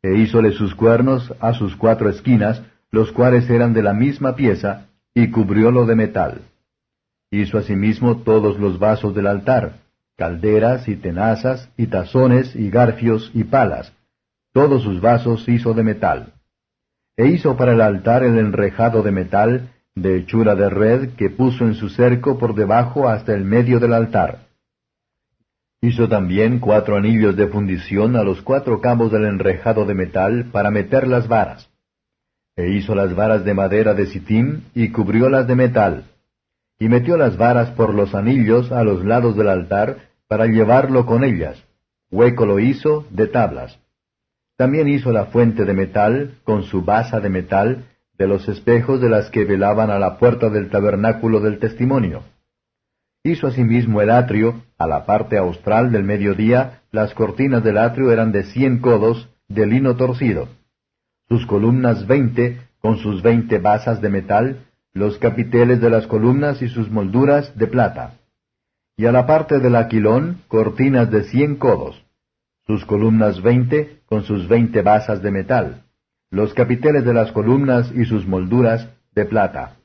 E hízole sus cuernos a sus 4 esquinas, los cuales eran de la misma pieza, y cubriólo de metal. Hizo asimismo todos los vasos del altar, calderas y tenazas, y tazones, y garfios, y palas. Todos sus vasos hizo de metal. E hizo para el altar el enrejado de metal, de hechura de red, que puso en su cerco por debajo hasta el medio del altar. Hizo también 4 anillos de fundición a los 4 cabos del enrejado de metal, para meter las varas. E hizo las varas de madera de sitim, y cubriólas de metal. Y metió las varas por los anillos a los lados del altar, para llevarlo con ellas. Hueco lo hizo de tablas. También hizo la fuente de metal, con su basa de metal, de los espejos de las que velaban a la puerta del tabernáculo del testimonio. Hizo asimismo el atrio, a la parte austral del mediodía, las cortinas del atrio eran de 100 codos, de lino torcido. Sus columnas 20, con sus 20 basas de metal, los capiteles de las columnas y sus molduras de plata. Y a la parte del aquilón, cortinas de 100 codos. Sus columnas 20, con sus 20 basas de metal, los capiteles de las columnas y sus molduras de plata.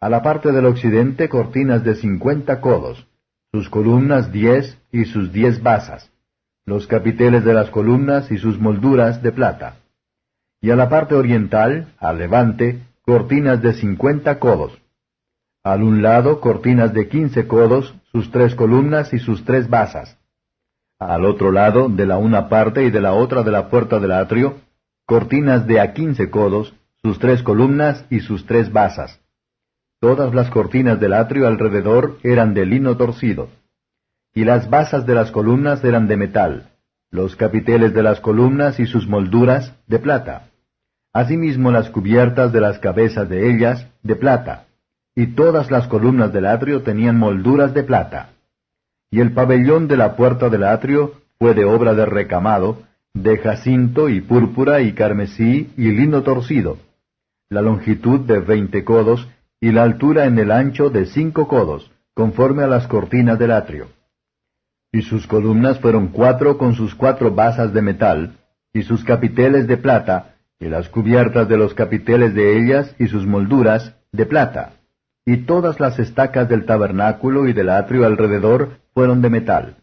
A la parte del occidente cortinas de 50 codos, sus columnas 10 y sus 10 basas, los capiteles de las columnas y sus molduras de plata. Y a la parte oriental, al levante, cortinas de 50 codos. Al un lado cortinas de 15 codos, sus 3 columnas y sus 3 basas. Al otro lado, de la una parte y de la otra de la puerta del atrio, cortinas de a 15 codos, sus 3 columnas y sus 3 basas. Todas las cortinas del atrio alrededor eran de lino torcido. Y las basas de las columnas eran de metal, los capiteles de las columnas y sus molduras de plata. Asimismo las cubiertas de las cabezas de ellas de plata. Y todas las columnas del atrio tenían molduras de plata. Y el pabellón de la puerta del atrio fue de obra de recamado, de jacinto y púrpura y carmesí y lino torcido, la longitud de 20 codos, y la altura en el ancho de 5 codos, conforme a las cortinas del atrio. Y sus columnas fueron 4 con sus 4 basas de metal, y sus capiteles de plata, y las cubiertas de los capiteles de ellas y sus molduras de plata. Y todas las estacas del tabernáculo y del atrio alrededor fueron de metal.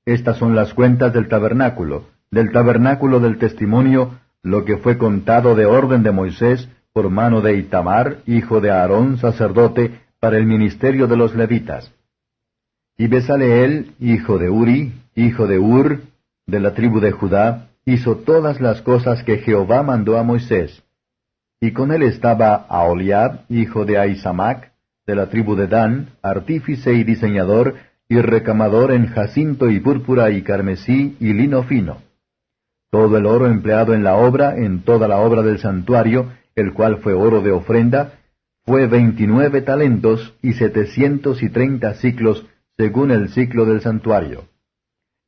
Estas son las cuentas del tabernáculo del testimonio, lo que fue contado de orden de Moisés, por mano de Itamar, hijo de Aarón, sacerdote, para el ministerio de los levitas. Y Besaleel, hijo de Uri, hijo de Ur, de la tribu de Judá, hizo todas las cosas que Jehová mandó a Moisés. Y con él estaba Aholiab, hijo de Ahisamac, de la tribu de Dan, artífice y diseñador, y recamador en jacinto y púrpura y carmesí y lino fino. Todo el oro empleado en la obra, en toda la obra del santuario, el cual fue oro de ofrenda, fue 29 talentos y 730 siclos, según el ciclo del santuario.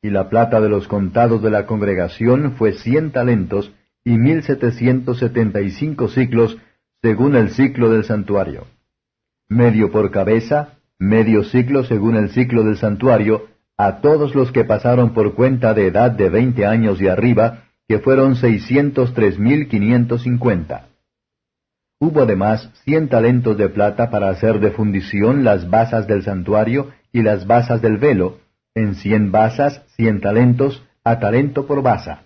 Y la plata de los contados de la congregación fue 100 talentos y 1775 siclos, según el ciclo del santuario. Medio por cabeza, medio ciclo según el ciclo del santuario, a todos los que pasaron por cuenta de edad de 20 años y arriba, que fueron 603,550. Hubo además 100 talentos de plata para hacer de fundición las basas del santuario y las basas del velo, en 100 basas 100 talentos, a talento por basa.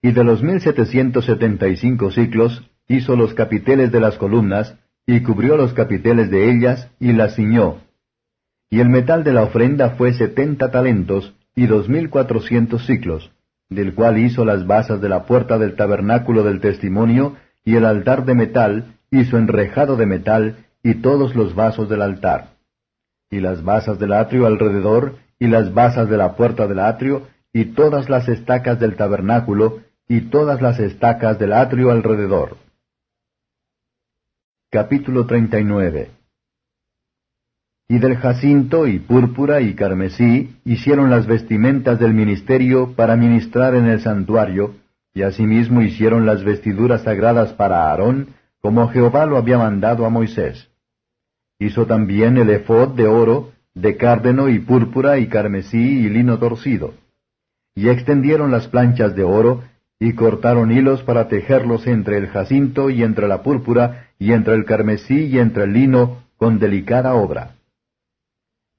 Y de los 1775 siclos hizo los capiteles de las columnas, y cubrió los capiteles de ellas, y las ciñó. Y el metal de la ofrenda fue 70 talentos, y 2400 siclos, del cual hizo las basas de la puerta del tabernáculo del testimonio, y el altar de metal, y su enrejado de metal, y todos los vasos del altar. Y las basas del atrio alrededor, y las basas de la puerta del atrio, y todas las estacas del tabernáculo, y todas las estacas del atrio alrededor. Capítulo 39. Y del jacinto y púrpura y carmesí hicieron las vestimentas del ministerio para ministrar en el santuario, y asimismo hicieron las vestiduras sagradas para Aarón, como Jehová lo había mandado a Moisés. Hizo también el ephod de oro, de cárdeno y púrpura y carmesí y lino torcido. Y extendieron las planchas de oro, y cortaron hilos para tejerlos entre el jacinto y entre la púrpura, y entre el carmesí y entre el lino, con delicada obra.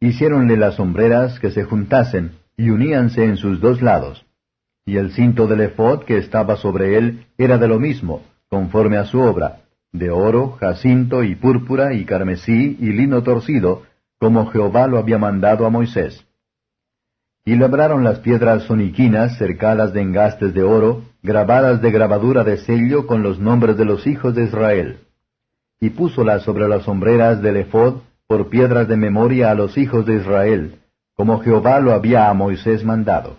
Hiciéronle las sombreras que se juntasen, y uníanse en sus dos lados. Y el cinto del ephod que estaba sobre él era de lo mismo, conforme a su obra, de oro, jacinto y púrpura y carmesí y lino torcido, como Jehová lo había mandado a Moisés. Y labraron las piedras oniquinas cercadas de engastes de oro, grabadas de grabadura de sello con los nombres de los hijos de Israel. Y púsolas sobre las sombreras del ephod por piedras de memoria a los hijos de Israel, como Jehová lo había a Moisés mandado.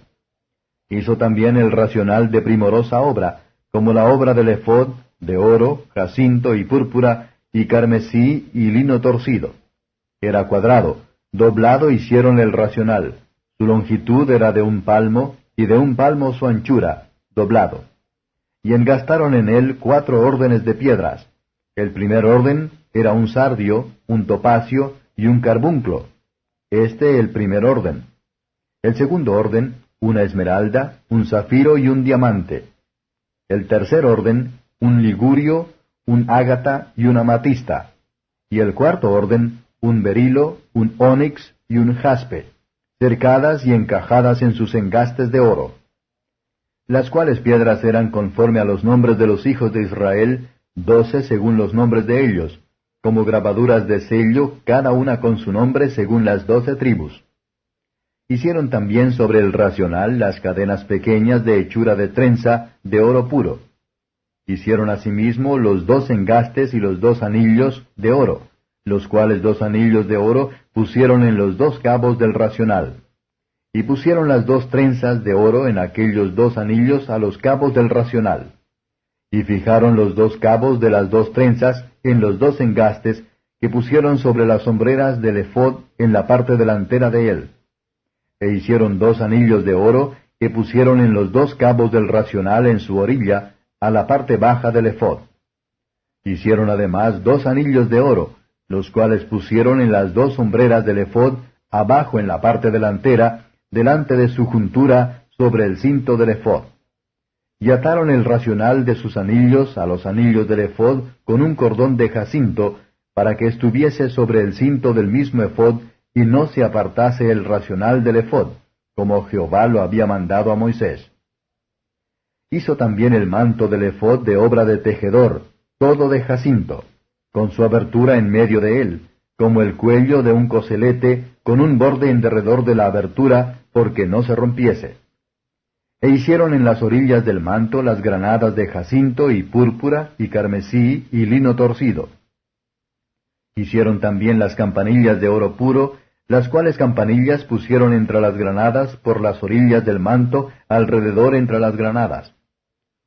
Hizo también el racional de primorosa obra, como la obra del ephod, de oro, jacinto y púrpura, y carmesí y lino torcido. Era cuadrado, doblado hicieron el racional. Su longitud era de 1 palmo, y de 1 palmo su anchura, doblado. Y engastaron en él 4 órdenes de piedras. El primer orden era un sardio, un topacio y un carbunclo. Este el primer orden. El segundo orden, una esmeralda, un zafiro y un diamante. El tercer orden, un ligurio, un ágata y una amatista. Y el cuarto orden, un berilo, un ónix y un jaspe, cercadas y encajadas en sus engastes de oro. Las cuales piedras eran conforme a los nombres de los hijos de Israel, 12 según los nombres de ellos, como grabaduras de sello, cada una con su nombre según las 12 tribus. Hicieron también sobre el racional las cadenas pequeñas de hechura de trenza, de oro puro. Hicieron asimismo los 2 engastes y los 2 anillos de oro, los cuales 2 anillos de oro pusieron en los 2 cabos del racional. Y pusieron las 2 trenzas de oro en aquellos 2 anillos a los cabos del racional. Y fijaron los 2 cabos de las 2 trenzas en los 2 engastes que pusieron sobre las sombreras del ephod en la parte delantera de él, e hicieron 2 anillos de oro que pusieron en los 2 cabos del racional en su orilla, a la parte baja del ephod. Hicieron además 2 anillos de oro, los cuales pusieron en las 2 hombreras del ephod, abajo en la parte delantera, delante de su juntura, sobre el cinto del ephod. Y ataron el racional de sus anillos a los anillos del ephod con un cordón de jacinto, para que estuviese sobre el cinto del mismo ephod, y no se apartase el racional del ephod, como Jehová lo había mandado a Moisés. Hizo también el manto del ephod de obra de tejedor, todo de jacinto, con su abertura en medio de él, como el cuello de un coselete, con un borde en derredor de la abertura, porque no se rompiese. E hicieron en las orillas del manto las granadas de jacinto y púrpura y carmesí y lino torcido. Hicieron también las campanillas de oro puro, las cuales campanillas pusieron entre las granadas por las orillas del manto, alrededor entre las granadas.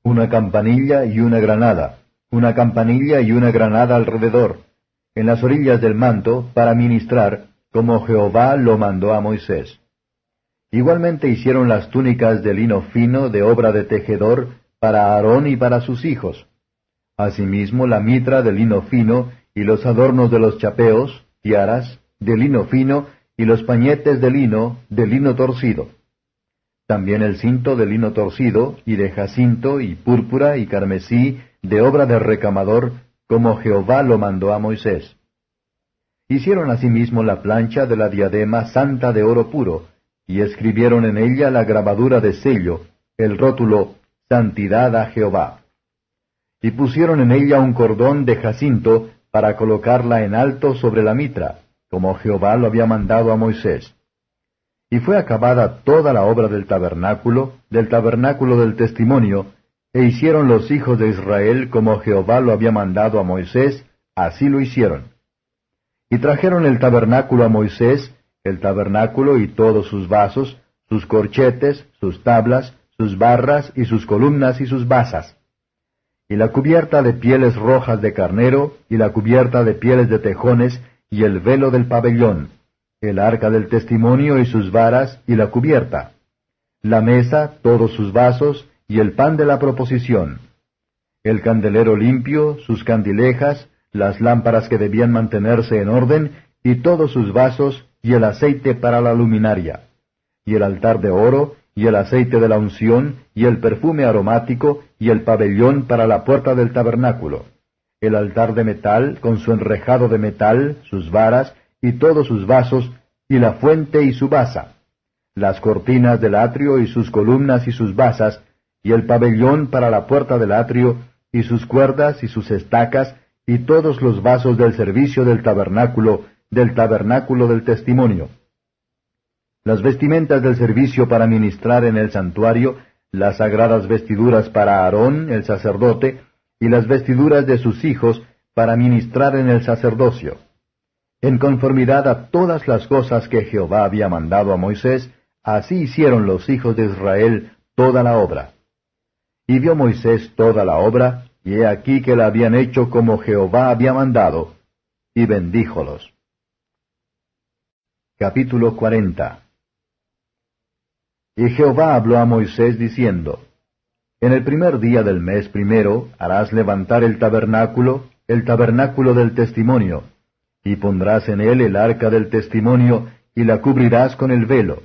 Una campanilla y una granada, una campanilla y una granada alrededor, en las orillas del manto, para ministrar, como Jehová lo mandó a Moisés. Igualmente hicieron las túnicas de lino fino de obra de tejedor para Aarón y para sus hijos. Asimismo la mitra de lino fino y los adornos de los chapeos, tiaras, de lino fino y los pañetes de lino torcido. También el cinto de lino torcido y de jacinto y púrpura y carmesí de obra de recamador, como Jehová lo mandó a Moisés. Hicieron asimismo la plancha de la diadema santa de oro puro, y escribieron en ella la grabadura de sello, el rótulo, Santidad a Jehová. Y pusieron en ella un cordón de jacinto para colocarla en alto sobre la mitra, como Jehová lo había mandado a Moisés. Y fue acabada toda la obra del tabernáculo del testimonio, e hicieron los hijos de Israel como Jehová lo había mandado a Moisés, así lo hicieron. Y trajeron el tabernáculo a Moisés, el tabernáculo y todos sus vasos, sus corchetes, sus tablas, sus barras y sus columnas y sus basas. Y la cubierta de pieles rojas de carnero, y la cubierta de pieles de tejones, y el velo del pabellón, el arca del testimonio y sus varas, y la cubierta, la mesa, todos sus vasos, y el pan de la proposición, el candelero limpio, sus candilejas, las lámparas que debían mantenerse en orden, y todos sus vasos, y el aceite para la luminaria, y el altar de oro, y el aceite de la unción, y el perfume aromático, y el pabellón para la puerta del tabernáculo, el altar de metal, con su enrejado de metal, sus varas, y todos sus vasos, y la fuente y su basa, las cortinas del atrio y sus columnas y sus basas, y el pabellón para la puerta del atrio, y sus cuerdas y sus estacas, y todos los vasos del servicio del tabernáculo del testimonio. Las vestimentas del servicio para ministrar en el santuario, las sagradas vestiduras para Aarón, el sacerdote, y las vestiduras de sus hijos para ministrar en el sacerdocio. En conformidad a todas las cosas que Jehová había mandado a Moisés, así hicieron los hijos de Israel toda la obra. Y vio Moisés toda la obra, y he aquí que la habían hecho como Jehová había mandado, y bendíjolos. Capítulo 40. Y Jehová habló a Moisés diciendo, En el primer día del mes primero harás levantar el tabernáculo del testimonio, y pondrás en él el arca del testimonio, y la cubrirás con el velo,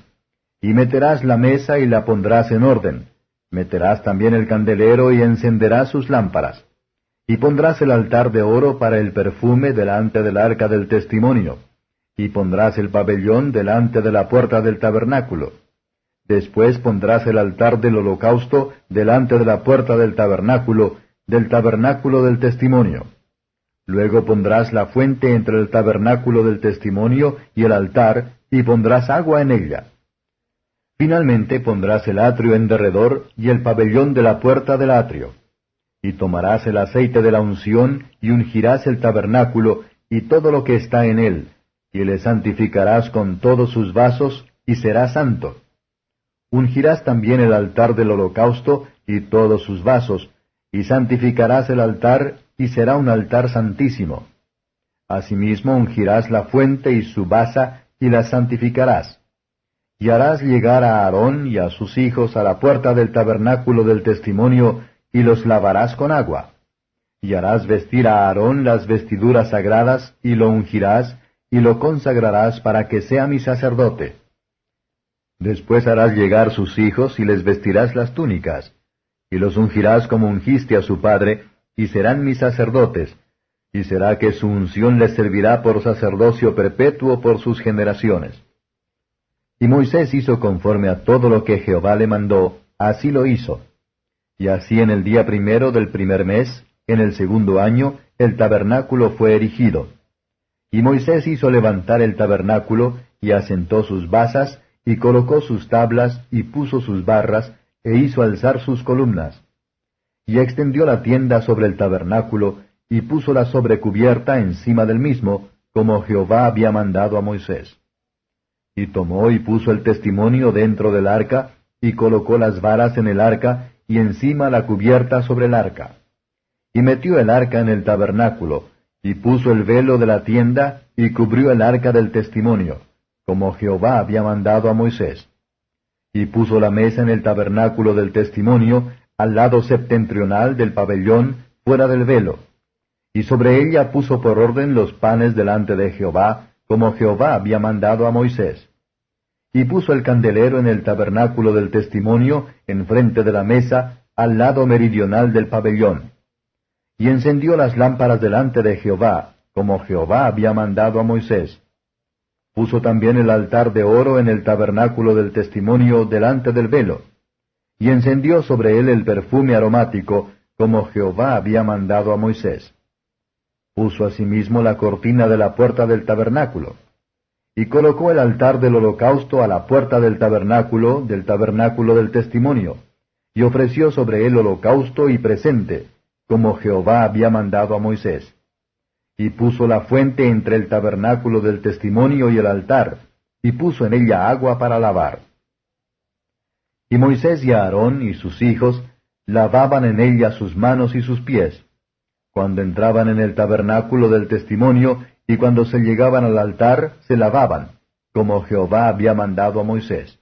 y meterás la mesa y la pondrás en orden, meterás también el candelero y encenderás sus lámparas, y pondrás el altar de oro para el perfume delante del arca del testimonio, y pondrás el pabellón delante de la puerta del tabernáculo. Después pondrás el altar del holocausto delante de la puerta del tabernáculo del testimonio. Luego pondrás la fuente entre el tabernáculo del testimonio y el altar, y pondrás agua en ella. Finalmente pondrás el atrio en derredor y el pabellón de la puerta del atrio. Y tomarás el aceite de la unción, y ungirás el tabernáculo, y todo lo que está en él, y le santificarás con todos sus vasos, y será santo. Ungirás también el altar del holocausto, y todos sus vasos, y santificarás el altar, y será un altar santísimo. Asimismo ungirás la fuente y su basa, y la santificarás. Y harás llegar a Aarón y a sus hijos a la puerta del tabernáculo del testimonio, y los lavarás con agua. Y harás vestir a Aarón las vestiduras sagradas, y lo ungirás, y lo consagrarás para que sea mi sacerdote. Después harás llegar sus hijos, y les vestirás las túnicas, y los ungirás como ungiste a su padre, y serán mis sacerdotes, y será que su unción les servirá por sacerdocio perpetuo por sus generaciones. Y Moisés hizo conforme a todo lo que Jehová le mandó, así lo hizo. Y así en el día primero del primer mes, en el segundo año, el tabernáculo fue erigido. Y Moisés hizo levantar el tabernáculo, y asentó sus basas, y colocó sus tablas, y puso sus barras, e hizo alzar sus columnas. Y extendió la tienda sobre el tabernáculo, y puso la sobrecubierta encima del mismo, como Jehová había mandado a Moisés. Y tomó y puso el testimonio dentro del arca, y colocó las varas en el arca, y encima la cubierta sobre el arca. Y metió el arca en el tabernáculo, y puso el velo de la tienda, y cubrió el arca del testimonio, como Jehová había mandado a Moisés. Y puso la mesa en el tabernáculo del testimonio, al lado septentrional del pabellón, fuera del velo. Y sobre ella puso por orden los panes delante de Jehová, como Jehová había mandado a Moisés. Y puso el candelero en el tabernáculo del testimonio, enfrente de la mesa, al lado meridional del pabellón. Y encendió las lámparas delante de Jehová, como Jehová había mandado a Moisés. Puso también el altar de oro en el tabernáculo del testimonio delante del velo. Y encendió sobre él el perfume aromático, como Jehová había mandado a Moisés. Puso asimismo la cortina de la puerta del tabernáculo. Y colocó el altar del holocausto a la puerta del tabernáculo del testimonio, y ofreció sobre él holocausto y presente, como Jehová había mandado a Moisés. Y puso la fuente entre el tabernáculo del testimonio y el altar, y puso en ella agua para lavar. Y Moisés y Aarón y sus hijos lavaban en ella sus manos y sus pies, cuando entraban en el tabernáculo del testimonio, y cuando se llegaban al altar, se lavaban, como Jehová había mandado a Moisés.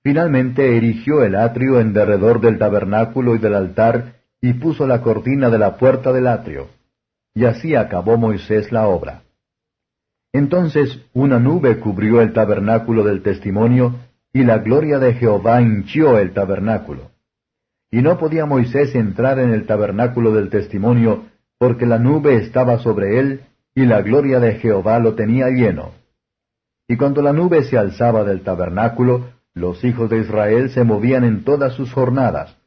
Finalmente erigió el atrio en derredor del tabernáculo y del altar, y puso la cortina de la puerta del atrio. Y así acabó Moisés la obra. Entonces una nube cubrió el tabernáculo del testimonio, y la gloria de Jehová hinchió el tabernáculo. Y no podía Moisés entrar en el tabernáculo del testimonio, porque la nube estaba sobre él, y la gloria de Jehová lo tenía lleno. Y cuando la nube se alzaba del tabernáculo, los hijos de Israel se movían en todas sus jornadas.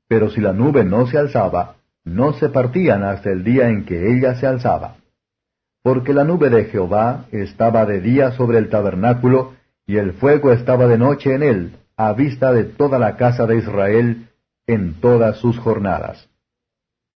Pero si la nube no se alzaba, no se partían hasta el día en que ella se alzaba. Porque la nube de Jehová estaba de día sobre el tabernáculo, y el fuego estaba de noche en él, a vista de toda la casa de Israel, en todas sus jornadas.